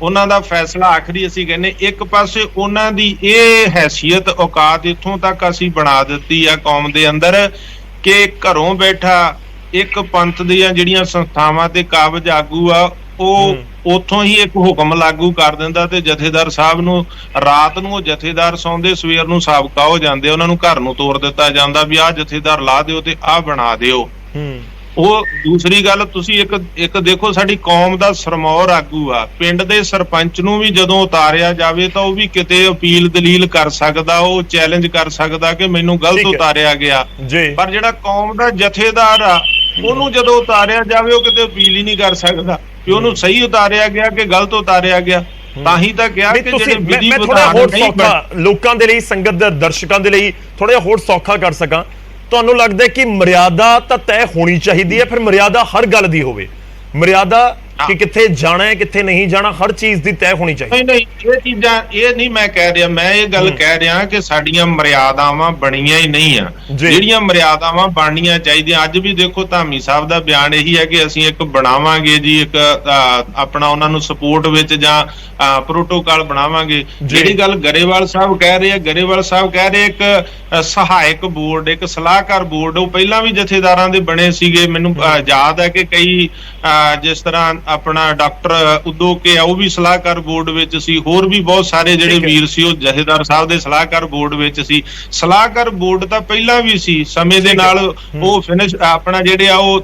ਉਹਨਾਂ ਦਾ ਫੈਸਲਾ ਆਖਰੀ ਅਸੀਂ ਕਹਿੰਦੇ, ਇੱਕ ਪਾਸੇ ਉਹਨਾਂ ਦੀ ਇਹ ਹੈਸੀਅਤ ਔਕਾਤ ਇੱਥੋਂ ਤੱਕ ਅਸੀਂ ਬਣਾ ਦਿੱਤੀ ਆ ਕੌਮ ਦੇ ਅੰਦਰ ਕਿ ਘਰੋਂ ਬੈਠਾ ਇੱਕ ਪੰਥ ਦੀਆਂ ਜਿਹੜੀਆਂ ਸੰਸਥਾਵਾਂ ਤੇ ਕਾਬਜ ਆਗੂ ਆ ਉਹ ਉੱਥੋਂ ਹੀ ਇੱਕ ਹੁਕਮ ਲਾਗੂ ਕਰ ਦਿੰਦਾ ਤੇ ਜਥੇਦਾਰ ਸਾਹਿਬ ਨੂੰ ਰਾਤ ਨੂੰ ਉਹ ਜਥੇਦਾਰ ਸੌਂਦੇ, ਸਵੇਰ ਨੂੰ ਸਾਬਕਾ ਹੋ ਜਾਂਦੇ, ਉਹਨਾਂ ਨੂੰ ਘਰ ਨੂੰ ਤੋਰ ਦਿੱਤਾ ਜਾਂਦਾ ਵੀ ਆਹ ਜਥੇਦਾਰ ਲਾ ਦਿਓ ਤੇ ਆਹ ਬਣਾ ਦਿਓ। ਉਹ ਦੂਸਰੀ ਗੱਲ ਤੁਸੀਂ ਇੱਕ ਦੇਖੋ, ਸਾਡੀ ਕੌਮ ਦਾ ਸਰਮੌਰ ਆਗੂ ਆ, ਪਿੰਡ ਦੇ ਸਰਪੰਚ ਨੂੰ ਵੀ ਜਦੋਂ ਉਤਾਰਿਆ ਜਾਵੇ ਤਾਂ ਉਹ ਵੀ ਕਿਤੇ ਅਪੀਲ ਦਲੀਲ ਕਰ ਸਕਦਾ, ਉਹ ਚੈਲੰਜ ਕਰ ਸਕਦਾ ਕਿ ਮੈਨੂੰ ਗਲਤ ਉਤਾਰਿਆ ਗਿਆ। ਪਰ ਜਿਹੜਾ ਕੌਮ ਦਾ ਜਥੇਦਾਰ ਆ ਉਹਨੂੰ ਜਦੋਂ ਉਤਾਰਿਆ ਜਾਵੇ ਉਹ ਕਿਤੇ ਅਪੀਲ ਹੀ ਨਹੀਂ ਕਰ ਸਕਦਾ ਕਿ ਉਹਨੂੰ ਸਹੀ ਉਤਾਰਿਆ ਗਿਆ ਕਿ ਗਲਤ ਉਤਾਰਿਆ ਗਿਆ। ਤਾਂ ਹੀ ਤਾਂ ਕਿਹਾ ਕਿ ਜਿਹੜੇ ਵਿਧੀ ਵਿਧਾਨ ਨਹੀਂ ਲੋਕਾਂ ਦੇ ਲਈ, ਸੰਗਤ ਦੇ ਦਰਸ਼ਕਾਂ ਦੇ ਲਈ ਥੋੜਾ ਜਿਹਾ ਹੋਰ ਸੌਖਾ ਕਰ ਸਕਾਂ, ਤੁਹਾਨੂੰ ਲੱਗਦਾ ਕਿ ਮਰਿਆਦਾ ਤਾਂ ਤੈਅ ਹੋਣੀ ਚਾਹੀਦੀ ਹੈ, ਫਿਰ ਮਰਿਆਦਾ ਹਰ ਗੱਲ ਦੀ ਹੋਵੇ, ਮਰਿਆਦਾ ਕਿ ਕਿੱਥੇ ਜਾਣਾ ਹੈ ਕਿੱਥੇ ਨਹੀਂ ਜਾਣਾ ਹਰ ਚੀਜ਼ ਦੀ ਤੈਅ ਹੋਣੀ ਚਾਹੀਦੀ। ਨਹੀਂ ਇਹ ਚੀਜ਼ਾਂ ਇਹ ਨਹੀਂ ਮੈਂ ਕਹਿ ਰਿਹਾ, ਮੈਂ ਇਹ ਗੱਲ ਕਹਿ ਰਿਹਾ ਕਿ ਸਾਡੀਆਂ ਮਰਿਆਦਾਵਾਂ ਬਣੀਆਂ ਹੀ ਨਹੀਂ ਆ, ਜਿਹੜੀਆਂ ਮਰਿਆਦਾਵਾਂ ਬਣਨੀਆਂ ਚਾਹੀਦੀਆਂ। ਅੱਜ ਵੀ ਦੇਖੋ ਧਾਮੀ ਸਾਹਿਬ ਦਾ ਬਿਆਨ ਇਹੀ ਹੈ ਕਿ ਅਸੀਂ ਇੱਕ ਬਣਾਵਾਂਗੇ ਜੀ, ਇੱਕ ਆਪਣਾ ਉਹਨਾਂ ਨੂੰ ਸਪੋਰਟ ਵਿੱਚ ਜਾਂ ਪ੍ਰੋਟੋਕਾਲ ਬਣਾਵਾਂਗੇ। ਜਿਹੜੀ ਗੱਲ ਗਰੇਵਾਲ ਸਾਹਿਬ ਕਹਿ ਰਹੇ ਆ, ਗਰੇਵਾਲ ਸਾਹਿਬ ਕਹਿ ਰਹੇ ਇੱਕ ਸਹਾਇਕ ਬੋਰਡ, ਇੱਕ ਸਲਾਹਕਾਰ ਬੋਰਡ, ਉਹ ਪਹਿਲਾਂ ਵੀ ਜਥੇਦਾਰਾਂ ਦੇ ਬਣੇ ਸੀਗੇ। ਮੈਨੂੰ ਯਾਦ ਹੈ ਕਿ ਕਈ ਜਿਸ ਤਰ੍ਹਾਂ ਆਪਣਾ ਡਾਕਟਰ ਉਦੋਂ ਕੇ ਉਹ ਵੀ ਸਲਾਹਕਾਰ ਬੋਰਡ ਵਿੱਚ ਸੀ, ਹੋਰ ਵੀ ਬਹੁਤ ਸਾਰੇ ਜਿਹੜੇ ਵੀਰ ਸੀ ਉਹ ਜਥੇਦਾਰ ਸਾਹਿਬ ਦੇ ਸਲਾਹਕਾਰ ਬੋਰਡ ਵਿੱਚ ਸੀ। ਸਲਾਹਕਾਰ ਬੋਰਡ ਤਾਂ ਪਹਿਲਾਂ ਵੀ ਸੀ, ਸਮੇਂ ਦੇ ਨਾਲ ਉਹ ਫਿਨਿਸ਼ ਆਪਣਾ ਜਿਹੜੇ ਆ ਉਹ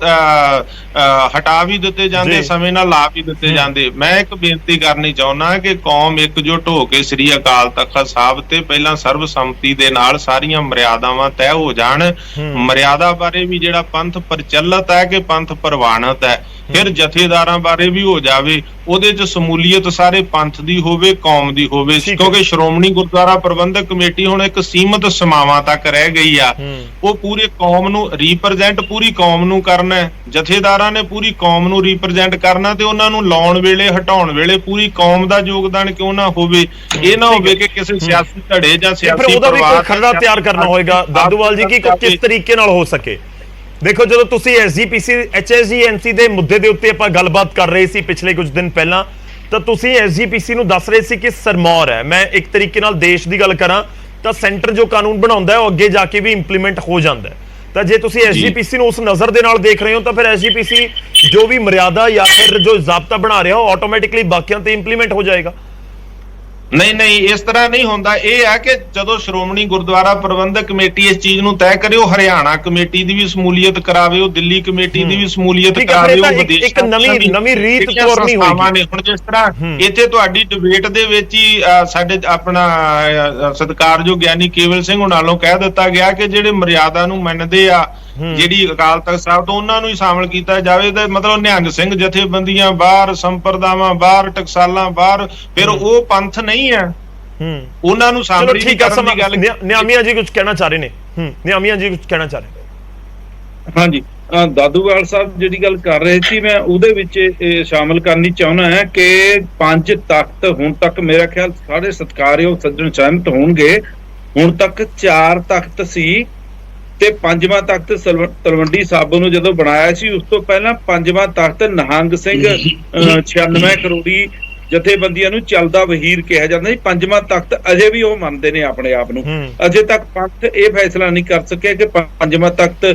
ਹਟਾ ਵੀ ਦਿੱਤੇ ਜਾਂਦੇ, ਸਮੇਂ ਨਾਲ ਲਾ ਵੀ ਦਿੱਤੇ ਜਾਂਦੇ। ਮੈਂ ਇੱਕ ਬੇਨਤੀ ਕਰਨੀ ਚਾਹੁੰਦਾ ਕਿ ਕੌਮ ਇਕਜੁੱਟ ਹੋ ਕੇ ਸ੍ਰੀ ਅਕਾਲ ਤਖਤ ਸਾਹਿਬ ਤੇ ਪਹਿਲਾਂ ਸਰਬਸੰਮਤੀ ਦੇ ਨਾਲ ਸਾਰੀਆਂ ਮਰਿਆਦਾਵਾਂ ਤੈਅ ਹੋ ਜਾਣ। ਮਰਿਆਦਾ ਬਾਰੇ ਵੀ ਜਿਹੜਾ ਪੰਥ ਪ੍ਰਚਲਿਤ ਹੈ ਕਿ ਪੰਥ ਪ੍ਰਵਾਨਿਤ ਹੈ, ਫਿਰ ਜਥੇਦਾਰਾਂ ਬਾਰੇ ਵੀ ਹੋ ਜਾਵੇ, ਉਹਦੇ ਚ ਸਮੂਲੀਅਤ ਸਾਰੇ ਪੰਥ ਦੀ ਹੋਵੇ, ਕੌਮ ਦੀ ਹੋਵੇ। ਕਿਉਂਕਿ ਸ਼੍ਰੋਮਣੀ ਗੁਰਦੁਆਰਾ ਪ੍ਰਬੰਧਕ ਕਮੇਟੀ ਹੁਣ ਇੱਕ ਸੀਮਤ ਸਮਾਵਾਂ ਤੱਕ ਰਹਿ ਗਈ ਆ, ਉਹ ਪੂਰੇ ਕੌਮ ਨੂੰ ਰੀਪ੍ਰੈਜ਼ੈਂਟ ਪੂਰੀ ਕੌਮ ਨੂੰ ਕਰਨਾ ਹੈ। ਜਥੇਦਾਰਾਂ ਨੇ ਪੂਰੀ ਕੌਮ ਨੂੰ ਰੀਪ੍ਰੈਜ਼ੈਂਟ ਕਰਨਾ ਤੇ ਉਹਨਾਂ ਨੂੰ ਲਾਉਣ ਵੇਲੇ ਹਟਾਉਣ ਵੇਲੇ ਪੂਰੀ ਕੌਮ ਦਾ ਯੋਗਦਾਨ ਕਿਉਂ ਨਾ ਹੋਵੇ। ਇਹ ਨਾ ਹੋਵੇ ਕਿ ਕਿਸੇ ਸਿਆਸੀ ਧੜੇ ਜਾਂ ਸਿਆਸੀ ਪਰਿਵਾਰ ਖਰੜਾ ਤਿਆਰ ਕਰਨਾ ਹੋਏਗਾ ਦਾਦੂਵਾਲ ਜੀ ਕਿ ਕਿਸ ਤਰੀਕੇ ਨਾਲ ਹੋ ਸਕੇ। ਦੇਖੋ, ਜਦੋਂ ਤੁਸੀਂ ਐਸਜੀਪੀਸੀ HSGNC ਦੇ ਮੁੱਦੇ ਦੇ ਉੱਤੇ ਆਪਾਂ ਗੱਲਬਾਤ ਕਰ ਰਹੇ ਸੀ ਪਿਛਲੇ ਕੁਝ ਦਿਨ ਪਹਿਲਾਂ, ਤਾਂ ਤੁਸੀਂ ਐਸਜੀਪੀਸੀ ਨੂੰ ਦੱਸ ਰਹੇ ਸੀ ਕਿ ਸਰਮੌਰ ਹੈ। ਮੈਂ ਇੱਕ ਤਰੀਕੇ ਨਾਲ ਦੇਸ਼ ਦੀ ਗੱਲ ਕਰਾਂ ਤਾਂ ਸੈਂਟਰ ਜੋ ਕਾਨੂੰਨ ਬਣਾਉਂਦਾ ਹੈ ਉਹ ਅੱਗੇ ਜਾ ਕੇ ਵੀ ਇੰਪਲੀਮੈਂਟ ਹੋ ਜਾਂਦਾ ਹੈ। ਤਾਂ ਜੇ ਤੁਸੀਂ ਐਸਜੀਪੀਸੀ ਨੂੰ ਉਸ ਨਜ਼ਰ ਦੇ ਨਾਲ ਦੇਖ ਰਹੇ ਹੋ ਤਾਂ ਫਿਰ ਐਸਜੀਪੀਸੀ ਜੋ ਵੀ ਮਰਿਆਦਾ ਜਾਂ ਫਿਰ ਜੋ ਜ਼ਾਬਤਾ ਬਣਾ ਰਿਹਾ ਉਹ ਆਟੋਮੈਟਿਕਲੀ ਬਾਕੀਆਂ ਤੇ ਇੰਪਲੀਮੈਂਟ ਹੋ ਜਾਏਗਾ। ਨਹੀਂ, ਇਸ ਤਰ੍ਹਾਂ ਨਹੀਂ ਹੁੰਦਾ। ਇਹ ਹੈ ਕਿ ਜਦੋਂ ਸ਼੍ਰੋਮਣੀ ਗੁਰਦੁਆਰਾ ਪ੍ਰਬੰਧਕ ਕਮੇਟੀ ਇਸ ਚੀਜ਼ ਨੂੰ ਤੈਅ ਕਰੇ, ਉਹ ਹਰਿਆਣਾ ਕਮੇਟੀ ਦੀ ਵੀ ਸ਼ਮੂਲੀਅਤ ਕਰਾਵੇ, ਉਹ ਦਿੱਲੀ ਕਮੇਟੀ ਦੀ ਵੀ ਸ਼ਮੂਲੀਅਤ ਕਰਾਵੇ, ਉਹ ਇੱਕ ਨਵੀਂ ਰੀਤ ਤੁਰਨੀ ਹੋਏਗੀ। ਹੁਣ ਜਿਸ ਤਰ੍ਹਾਂ ਇੱਥੇ ਤੁਹਾਡੀ ਡਿਬੇਟ ਦੇ ਵਿੱਚ ਹੀ ਸਾਡੇ ਆਪਣਾ ਸਤਿਕਾਰਯੋਗ ਗਿਆਨੀ ਕੇਵਲ ਸਿੰਘ ਹੁਣਾਂ ਵੱਲੋਂ ਕਹਿ ਦਿੱਤਾ ਗਿਆ ਕਿ ਜਿਹੜੇ ਮਰਿਆਦਾ ਨੂੰ ਮੰਨਦੇ ਆ ਜਿਹੜੀ ਅਕਾਲ ਤਖਤ ਸਾਹਿਬ ਤੋਂ, ਉਹਨਾਂ ਨੂੰ ਹੀ ਸ਼ਾਮਲ ਕੀਤਾ ਜਾਵੇ। ਤੇ ਮਤਲਬ ਨਿਹੰਗ ਸਿੰਘ ਜਥੇਬੰਦੀਆਂ ਬਾਹਰ, ਸੰਪਰਦਾਵਾਂ ਬਾਹਰ, ਟਕਸਾਲਾਂ ਬਾਹਰ, ਫਿਰ ਉਹ ਪੰਥ ਨਹੀਂ ਹੈ। ਉਹਨਾਂ ਨੂੰ ਚਲੋ ਸਾਹਮਣੇ ਠੀਕ ਹੈ, ਕਰਨ ਦੀ ਗੱਲ ਨਿਆਮੀਆਂ ਜੀ ਕੁਝ ਕਹਿਣਾ ਚਾਹ ਰਹੇ ਨੇ। ਨਿਆਮੀਆਂ ਜੀ ਕੁਝ ਕਹਿਣਾ ਚਾਹ ਰਹੇ ਨੇ। ਹਾਂਜੀ, ਦਾਦੂਵਾਲ ਸਾਹਿਬ ਜਿਹੜੀ ਗੱਲ ਕਰ ਰਹੇ ਸੀ, ਮੈਂ ਉਹਦੇ ਵਿੱਚ ਇਹ ਸ਼ਾਮਲ ਕਰਨੀ ਚਾਹੁੰਦਾ ਹਾਂ ਕਿ 5 ਤਖਤ ਹੁਣ ਤੱਕ ਮੇਰਾ ਖਿਆਲ ਸਾਰੇ ਸਤਿਕਾਰਯੋਗ ਸੱਜਣ ਸਹਿਮਤ ਹੋਣਗੇ, ਹੁਣ ਤੱਕ 4 ਤਖਤ ਸੀ ਤੇ 5ਵਾਂ ਤਖਤ ਤਲਵੰਡੀ ਸਾਬੋ ਨੂੰ ਜਦੋਂ ਬਣਾਇਆ ਸੀ, ਉਸ ਤੋਂ ਪਹਿਲਾਂ 5ਵਾਂ ਤਖਤ ਨਿਹੰਗ ਸਿੰਘ 96 ਕਰੋੜੀ ਜਥੇਬੰਦੀਆਂ ਨੂੰ ਚੱਲਦਾ ਵਹੀਰ ਕਿਹਾ ਜਾਂਦਾ ਸੀ। 5ਵਾਂ ਤਖਤ ਅਜੇ ਵੀ ਉਹ ਮੰਨਦੇ ਨੇ ਆਪਣੇ ਆਪ ਨੂੰ। ਅਜੇ ਤੱਕ ਪੰਥ ਇਹ ਫੈਸਲਾ ਨਹੀਂ ਕਰ ਸਕਿਆ ਕਿ 5ਵਾਂ ਤਖਤ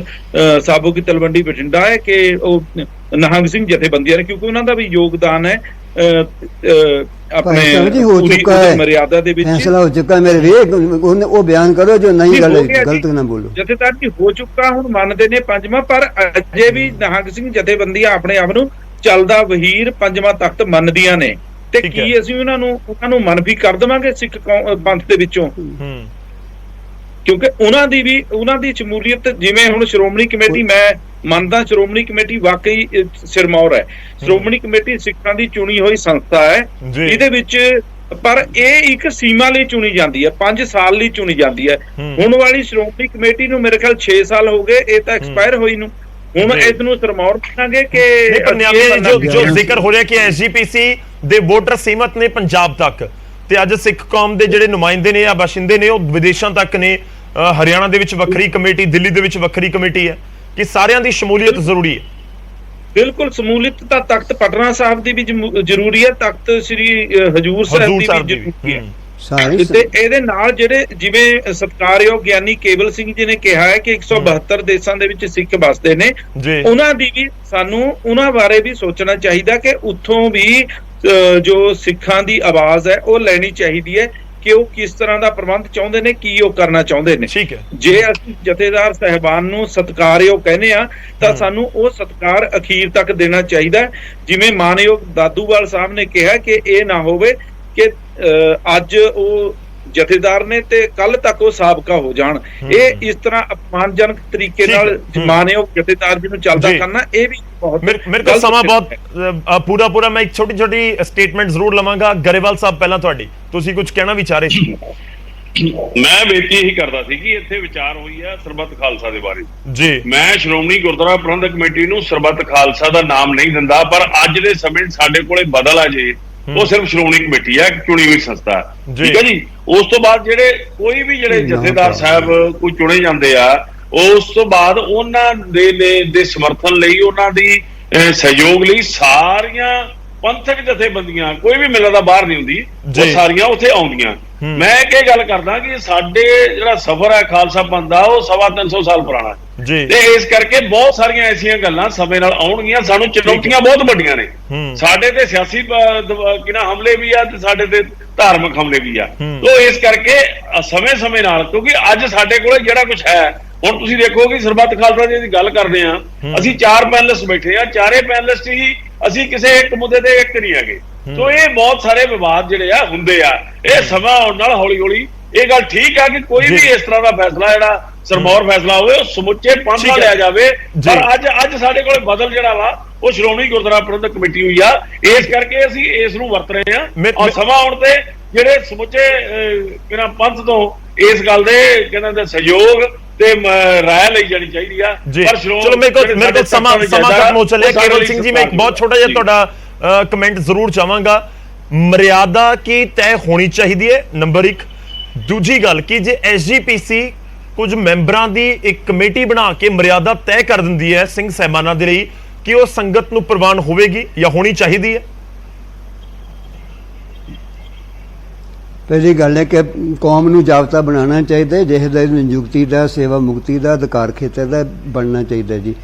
ਸਾਬੋ ਕੀ ਤਲਵੰਡੀ ਬਠਿੰਡਾ ਹੈ ਕਿ ਉਹ ਨਿਹੰਗ ਸਿੰਘ ਜਥੇਬੰਦੀਆਂ ਨੇ, ਕਿਉਂਕਿ ਉਹਨਾਂ ਦਾ ਵੀ ਯੋਗਦਾਨ ਹੈ ਆਪਣੇ ਹੋ ਚੁੱਕਾ ਹੈ, ਮਰਿਆਦਾ ਦੇ ਵਿੱਚ ਫੈਸਲਾ ਹੋ ਚੁੱਕਾ। ਮੇਰੇ ਵੀ ਉਹ ਬਿਆਨ ਕਰੋ ਜੋ ਨਹੀਂ ਗੱਲ ਗਲਤ ਨਾ ਬੋਲੋ। ਜਥੇਦਾਰ ਜੀ ਹੋ ਚੁੱਕਾ, ਹੁਣ ਮੰਨਦੇ ਨੇ 5ਵਾਂ, ਪਰ ਅਜੇ ਵੀ ਨਿਹੰਗ ਸਿੰਘ ਜਥੇਬੰਦੀਆਂ ਆਪਣੇ ਆਪ ਨੂੰ ਚੱਲਦਾ ਵਹੀਰ 5ਵਾਂ ਤਖਤ ਮੰਨਦੀਆਂ ਨੇ। ਤੇ ਕੀ ਅਸੀਂ ਉਹਨਾਂ ਨੂੰ ਮਨਫੀ ਕਰ ਦੇਵਾਂਗੇ ਸਿੱਖ ਪੰਥ ਦੇ ਵਿੱਚੋਂ? ਕਿਉਂਕਿ ਉਹਨਾਂ ਦੀ ਸ਼ਮੂਲੀਅਤ, ਜਿਵੇਂ ਹੁਣ ਸ਼੍ਰੋਮਣੀ ਕਮੇਟੀ, ਮੈਂ ਮੰਨਦਾ ਸ਼੍ਰੋਮਣੀ ਕਮੇਟੀ ਵਾਕਈ ਸਿਰਮੌਰ ਹੈ। ਸ਼੍ਰੋਮਣੀ ਕਮੇਟੀ ਸਿੱਖਾਂ ਦੀ ਚੁਣੀ ਹੋਈ ਸੰਸਥਾ ਹੈ, ਇਹਦੇ ਵਿੱਚ ਪਰ ਇਹ ਇੱਕ ਸੀਮਾ ਲਈ ਚੁਣੀ ਜਾਂਦੀ ਹੈ, 5 ਸਾਲ ਲਈ ਚੁਣੀ ਜਾਂਦੀ ਹੈ। ਹੁਣ ਵਾਲੀ ਸ਼੍ਰੋਮਣੀ ਕਮੇਟੀ ਨੂੰ ਮੇਰੇ ਖਿਆਲ 6 ਸਾਲ ਹੋ ਗਏ, ਇਹ ਤਾਂ ਐਕਸਪਾਇਰ ਹੋਈ ਨੂੰ। ਹੁਣ ਇਸ ਨੂੰ ਸਿਰਮੌਰ ਮੰਨਾਂਗੇ ਕਿ ਜੋ ਜ਼ਿਕਰ ਹੋ ਰਿਹਾ ਕਿ ਐਸਜੀਪੀਸੀ ਦੇ ਵੋਟਰ ਸੀਮਤ ਨੇ ਪੰਜਾਬ ਤੱਕ, ਤੇ ਅੱਜ ਸਿੱਖ ਕੌਮ ਦੇ ਜਿਹੜੇ ਨੁਮਾਇੰਦੇ ਨੇ ਜਾਂ ਬਾਸ਼ਿੰਦੇ ਨੇ ਉਹ ਵਿਦੇਸ਼ਾਂ ਤੱਕ ਨੇ। ਹਰਿਆਣਾ ਦੇ ਵਿੱਚ ਵੱਖਰੀ ਕਮੇਟੀ, ਦਿੱਲੀ ਦੇ ਵਿੱਚ ਵੱਖਰੀ ਕਮੇਟੀ ਹੈ, ਕਿ ਸਾਰਿਆਂ ਦੀ ਸ਼ਮੂਲੀਅਤ ਜ਼ਰੂਰੀ ਹੈ। ਬਿਲਕੁਲ, ਸ਼ਮੂਲੀਅਤ ਤਾਂ ਤਖਤ ਪਟਨਾ ਸਾਹਿਬ ਦੀ ਵੀ ਜ਼ਰੂਰੀ ਹੈ, ਤਖਤ ਸ੍ਰੀ ਹਜੂਰ ਸਾਹਿਬ ਦੀ ਵੀ ਜ਼ਰੂਰੀ ਹੈ। ਤੇ ਇਹਦੇ ਨਾਲ ਜਿਹੜੇ ਜਿਵੇਂ ਸਤਿਕਾਰਯੋਗ ਗਿਆਨੀ ਕੇਵਲ ਸਿੰਘ ਜੀ ਨੇ ਕਿਹਾ ਹੈ ਕਿ 172 ਦੇਸ਼ਾਂ ਦੇ ਵਿੱਚ ਸਿੱਖ ਵੱਸਦੇ ਨੇ, ਉਹਨਾਂ ਦੀ ਵੀ ਸਾਨੂੰ ਉਹਨਾਂ ਬਾਰੇ ਵੀ ਸੋਚਣਾ ਚਾਹੀਦਾ ਕਿ ਉੱਥੋਂ ਵੀ ਜੋ ਸਿੱਖਾਂ ਦੀ ਆਵਾਜ਼ ਹੈ ਉਹ ਲੈਣੀ ਚਾਹੀਦੀ ਹੈ ਕਿ ਉਹ ਕਿਸ ਤਰ੍ਹਾਂ ਦਾ ਪ੍ਰਬੰਧ ਚਾਹੁੰਦੇ ਨੇ, ਕੀ ਉਹ ਕਰਨਾ ਚਾਹੁੰਦੇ ਨੇ। ਠੀਕ ਹੈ, ਜੇ ਅਸੀਂ ਜਥੇਦਾਰ ਸਾਹਿਬਾਨ ਨੂੰ ਸਤਿਕਾਰਯੋਗ ਕਹਿੰਦੇ ਆ ਤਾਂ ਸਾਨੂੰ ਉਹ ਸਤਿਕਾਰ ਅਖੀਰ ਤੱਕ ਦੇਣਾ ਚਾਹੀਦਾ। ਜਿਵੇਂ ਮਾਨਯੋਗ ਦਾਦੂਵਾਲ ਸਾਹਿਬ ਨੇ ਕਿਹਾ ਕਿ ਇਹ ਨਾ ਹੋਵੇ ਕਿ ਅੱਜ ਉਹ ਜਥੇਦਾਰ ਨੇ ਤੇ ਕੱਲ ਤੱਕ ਉਹ ਸਾਬਕਾ ਹੋ ਜਾਣ। ਇਹ ਇਸ ਤਰ੍ਹਾਂ ਅਪਮਾਨਜਨਕ ਤਰੀਕੇ ਨਾਲ ਮਾਨਯੋਗ ਜਥੇਦਾਰ ਜੀ ਨੂੰ ਚੱਲਦਾ ਕਰਨਾ, ਇਹ ਵੀ ਬਹੁਤ ਮੇਰੇ ਕੋਲ ਸਮਾਂ ਬਹੁਤ ਪੂਰਾ ਮੈਂ ਇੱਕ ਛੋਟੀ ਸਟੇਟਮੈਂਟ ਜ਼ਰੂਰ ਲਵਾਂਗਾ। ਗਰੇਵਾਲ ਸਾਹਿਬ, ਪਹਿਲਾਂ ਤੁਸੀਂ ਕੁਝ ਕਹਿਣਾ ਵੀ ਚਾਹ ਰਹੇ ਸੀ। ਮੈਂ ਬੇਨਤੀ ਇਹੀ ਕਰਦਾ ਸੀ ਕਿ ਇੱਥੇ ਵਿਚਾਰ ਹੋਈ ਹੈ ਸਰਬੱਤ ਖਾਲਸਾ ਦੇ ਬਾਰੇ ਜੀ। ਮੈਂ ਸ਼੍ਰੋਮਣੀ ਗੁਰਦੁਆਰਾ ਪ੍ਰਬੰਧਕ ਕਮੇਟੀ ਨੂੰ ਸਰਬੱਤ ਖਾਲਸਾ ਦਾ ਨਾਮ ਨਹੀਂ ਦਿੰਦਾ, ਪਰ ਅੱਜ ਦੇ ਸਮੇਂ ਸਾਡੇ ਕੋਲੇ ਬਦਲ ਆ ਜੇ, ਉਹ ਸਿਰਫ ਸ਼੍ਰੋਮਣੀ ਕਮੇਟੀ ਹੈ, ਚੁਣੀ ਹੋਈ ਸੰਸਥਾ। ਠੀਕ ਹੈ ਜੀ। ਉਸ ਤੋਂ ਬਾਅਦ ਕੋਈ ਵੀ ਜਥੇਦਾਰ ਸਾਹਿਬ ਕੋਈ ਚੁਣੇ ਜਾਂਦੇ ਆ, ਉਸ ਤੋਂ ਬਾਅਦ ਉਹਨਾਂ ਦੇ ਸਮਰਥਨ ਲਈ, ਉਹਨਾਂ ਦੀ ਸਹਿਯੋਗ ਲਈ ਸਾਰੀਆਂ ਪੰਥਕ ਜਥੇਬੰਦੀਆਂ, ਕੋਈ ਵੀ ਮਿਲਦਾ ਬਾਹਰ ਨਹੀਂ ਹੁੰਦੀ, ਉਹ ਸਾਰੀਆਂ ਉੱਥੇ ਆਉਂਦੀਆਂ। ਮੈਂ ਇਹ ਗੱਲ ਕਰਦਾ ਕਿ ਸਾਡੇ ਜਿਹੜਾ ਸਫ਼ਰ ਹੈ ਖਾਲਸਾ ਪੰਥ ਦਾ, ਉਹ 350 ਸਾਲ ਪੁਰਾਣਾ ਹੈ, ਤੇ ਇਸ ਕਰਕੇ ਬਹੁਤ ਸਾਰੀਆਂ ਐਸੀਆਂ ਗੱਲਾਂ ਸਮੇਂ ਨਾਲ ਆਉਣਗੀਆਂ। ਸਾਨੂੰ ਚੁਣੌਤੀਆਂ ਬਹੁਤ ਵੱਡੀਆਂ ਨੇ, ਸਾਡੇ ਤੇ ਸਿਆਸੀ ਹਮਲੇ ਵੀ ਆ ਤੇ ਸਾਡੇ ਤੇ ਧਾਰਮਿਕ ਹਮਲੇ ਵੀ ਆ। ਤੋ ਇਸ ਕਰਕੇ ਸਮੇਂ ਨਾਲ, ਕਿਉਂਕਿ ਅੱਜ ਸਾਡੇ ਕੋਲ ਜਿਹੜਾ ਕੁਝ ਹੈ, ਹੁਣ ਤੁਸੀਂ ਦੇਖੋ ਕਿ ਸਰਬੱਤ ਖਾਲਸਾ ਦੀ ਗੱਲ ਕਰਦੇ ਆ, ਅਸੀਂ 4 ਪੈਨਲਿਸਟ ਬੈਠੇ ਆ, ਚਾਰੇ ਪੈਨਲਿਸਟ ਹੀ ਅਸੀਂ ਕਿਸੇ ਇੱਕ ਮੁੱਦੇ ਤੇ ਇੱਕ ਨਹੀਂ ਹੈਗੇ। ਸੋ ਇਹ ਬਹੁਤ ਸਾਰੇ ਵਿਵਾਦ ਜਿਹੜੇ ਆ ਹੁੰਦੇ ਆ, ਇਹ ਸਮਾਂ ਆਉਣ ਨਾਲ ਹੌਲੀ ਇਹ ਗੱਲ ਠੀਕ ਆ ਕਿ ਕੋਈ ਵੀ ਇਸ ਤਰ੍ਹਾਂ ਦਾ ਫੈਸਲਾ ਜਿਹੜਾ ਸਰਮੌਰ ਫੈਸਲਾ ਹੋਵੇ, ਉਹ ਸਮੁੱਚੇ ਪੰਥ ਦਾ ਲਿਆ ਜਾਵੇ। ਪਰ ਅੱਜ ਸਾਡੇ ਕੋਲ ਬਦਲ ਜਿਹੜਾ ਵਾ ਉਹ ਸ਼੍ਰੋਮਣੀ ਗੁਰਦੁਆਰਾ ਪ੍ਰਬੰਧਕ ਕਮੇਟੀ ਹੋਈ ਆ, ਇਸ ਕਰਕੇ ਅਸੀਂ ਇਸ ਨੂੰ ਵਰਤ ਰਹੇ ਆ। ਔਰ ਸਮਾਂ ਆਉਣ ਤੇ ਜਿਹੜੇ ਸਮੁੱਚੇ ਪੰਥ ਤੋਂ ਇਸ ਗੱਲ ਦੇ ਸਹਿਯੋਗ ਤੇ ਰਾਇ ਲਈ ਜਾਣੀ ਚਾਹੀਦੀ ਆ। ਪਰ ਚਲੋ ਮੇਰੇ ਕੋਲ ਸਮਾਂ ਖਤਮ ਹੋ ਚੱਲਿਆ। ਕੇਵਲ ਸਿੰਘ ਜੀ, ਮੈਂ ਇੱਕ ਬਹੁਤ ਛੋਟਾ ਜਿਹਾ ਤੁਹਾਡਾ ਕਮੈਂਟ ਜ਼ਰੂਰ ਚਾਹਾਂਗਾ। ਮਰਿਆਦਾ ਕੀ ਤੈਅ ਹੋਣੀ ਚਾਹੀਦੀ ਹੈ, ਨੰਬਰ 1। ਦੂਜੀ ਗੱਲ ਕਿ ਜੇ ਐਸਜੀਪੀਸੀ ਕੁਝ ਮੈਂਬਰਾਂ ਦੀ ਇੱਕ ਕਮੇਟੀ ਬਣਾ ਕੇ ਮਰਿਆਦਾ ਤੈਅ ਕਰ ਦਿੰਦੀ ਹੈ ਸਿੰਘ ਸਾਹਿਬਾਨਾਂ ਦੇ ਲਈ, ਕਿ ਉਹ ਸੰਗਤ ਨੂੰ ਪ੍ਰਵਾਨ ਹੋਵੇਗੀ ਜਾਂ ਹੋਣੀ ਚਾਹੀਦੀ ਹੈ? ਪਹਿਲੀ ਗੱਲ ਹੈ ਕਿ ਕੌਮ ਨੂੰ ਜਾਬਤਾ ਬਣਾਉਣਾ ਚਾਹੀਦਾ, ਜਿਹਦਾ ਨਿਯੁਕਤੀ ਦਾ, ਸੇਵਾ ਮੁਕਤੀ ਦਾ, ਅਧਿਕਾਰ ਖੇਤਰ ਦਾ ਬਣਨਾ ਚਾਹੀਦਾ ਜੀ।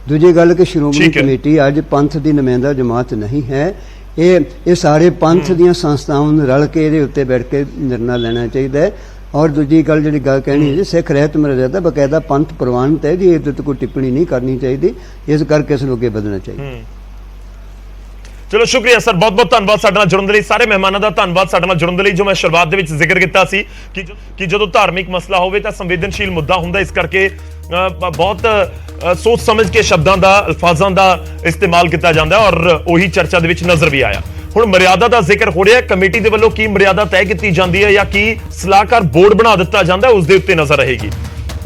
ਦੂਜੀ ਗੱਲ ਕਿ ਸ਼੍ਰੋਮਣੀ ਕਮੇਟੀ ਅੱਜ ਪੰਥ ਦੀ ਨੁਮਾਇੰਦਾ ਜਮਾਤ ਨਹੀਂ ਹੈ, ਇਹ ਸਾਰੇ ਪੰਥ ਦੀਆਂ ਸੰਸਥਾਵਾਂ ਨੂੰ ਰਲ ਕੇ ਇਹਦੇ ਉੱਤੇ ਬੈਠ ਕੇ ਨਿਰਣਾ ਲੈਣਾ ਚਾਹੀਦਾ ਹੈ। ਔਰ ਦੂਜੀ ਗੱਲ ਜਿਹੜੀ ਗੱਲ ਕਹਿਣੀ ਹੈ ਜੀ, ਸਿੱਖ ਰਹਿਤ ਮਰਿਆਦਾ ਬਕਾਇਦਾ ਪੰਥ ਪ੍ਰਵਾਨਿਤ ਹੈ ਜੀ, ਇਹਦੇ ਉੱਤੇ ਕੋਈ ਟਿੱਪਣੀ ਨਹੀਂ ਕਰਨੀ ਚਾਹੀਦੀ, ਇਸ ਕਰਕੇ ਇਸ ਨੂੰ ਅੱਗੇ ਵਧਣਾ ਚਾਹੀਦਾ। ਚਲੋ ਸ਼ੁਕਰੀਆ ਸਰ, ਬਹੁਤ ਬਹੁਤ ਧੰਨਵਾਦ ਸਾਡੇ ਨਾਲ ਜੁੜਨ ਦੇ ਲਈ। ਸਾਰੇ ਮਹਿਮਾਨਾਂ ਦਾ ਧੰਨਵਾਦ ਸਾਡੇ ਨਾਲ ਜੁੜਨ ਦੇ ਲਈ। ਜੋ ਮੈਂ ਸ਼ੁਰੂਆਤ ਦੇ ਵਿੱਚ ਜ਼ਿਕਰ ਕੀਤਾ ਸੀ ਕਿ ਜਦੋਂ ਧਾਰਮਿਕ ਮਸਲਾ ਹੋਵੇ ਤਾਂ ਸੰਵੇਦਨਸ਼ੀਲ ਮੁੱਦਾ ਹੁੰਦਾ, ਇਸ ਕਰਕੇ ਬਹੁਤ ਸੋਚ ਸਮਝ ਕੇ ਸ਼ਬਦਾਂ ਦਾ, ਅਲਫਾਜ਼ਾਂ ਦਾ ਇਸਤੇਮਾਲ ਕੀਤਾ ਜਾਂਦਾ ਔਰ ਉਹੀ ਚਰਚਾ ਦੇ ਵਿੱਚ ਨਜ਼ਰ ਵੀ ਆਇਆ। ਹੁਣ ਮਰਿਆਦਾ ਦਾ ਜ਼ਿਕਰ ਹੋ ਰਿਹਾ ਹੈ, ਕਮੇਟੀ ਦੇ ਵੱਲੋਂ ਕੀ ਮਰਿਆਦਾ ਤੈਅ ਕੀਤੀ ਜਾਂਦੀ ਹੈ ਜਾਂ ਕੀ ਸਲਾਹਕਾਰ ਬੋਰਡ ਬਣਾ ਦਿੱਤਾ ਜਾਂਦਾ ਹੈ, ਉਸ ਦੇ ਉੱਤੇ ਨਜ਼ਰ ਰਹੇਗੀ।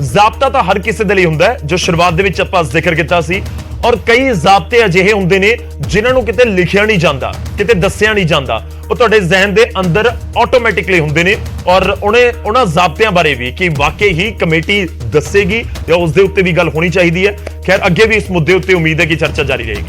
ਜ਼ਾਬਤਾ ਤਾਂ ਹਰ ਕਿਸੇ ਦੇ ਲਈ ਹੁੰਦਾ ਹੈ, ਜੋ ਸ਼ੁਰੂਆਤ ਦੇ ਵਿੱਚ ਆਪਾਂ ਜ਼ਿਕਰ ਕੀਤਾ ਸੀ, ਔਰ ਕਈ ਜ਼ਾਬਤੇ ਅਜਿਹੇ ਹੁੰਦੇ ਨੇ ਜਿਨ੍ਹਾਂ ਨੂੰ ਕਿਤੇ ਲਿਖਿਆ ਨਹੀਂ ਜਾਂਦਾ, ਕਿਤੇ ਦੱਸਿਆ ਨਹੀਂ ਜਾਂਦਾ, ਉਹ ਤੁਹਾਡੇ ਜ਼ਿਹਨ ਦੇ ਅੰਦਰ ਆਟੋਮੈਟਿਕਲੀ ਹੁੰਦੇ ਨੇ। ਔਰ ਉਹਨਾਂ ਜ਼ਾਬਤਿਆਂ ਬਾਰੇ ਵੀ ਕਿ ਵਾਕਈ ਹੀ ਕਮੇਟੀ ਦੱਸੇਗੀ ਜਾਂ ਉਸ ਦੇ ਉੱਤੇ ਵੀ ਗੱਲ ਹੋਣੀ ਚਾਹੀਦੀ ਹੈ। ਖੈਰ ਅੱਗੇ ਵੀ ਇਸ ਮੁੱਦੇ ਉੱਤੇ ਉਮੀਦ ਹੈ ਕਿ ਚਰਚਾ ਜਾਰੀ ਰਹੇਗੀ।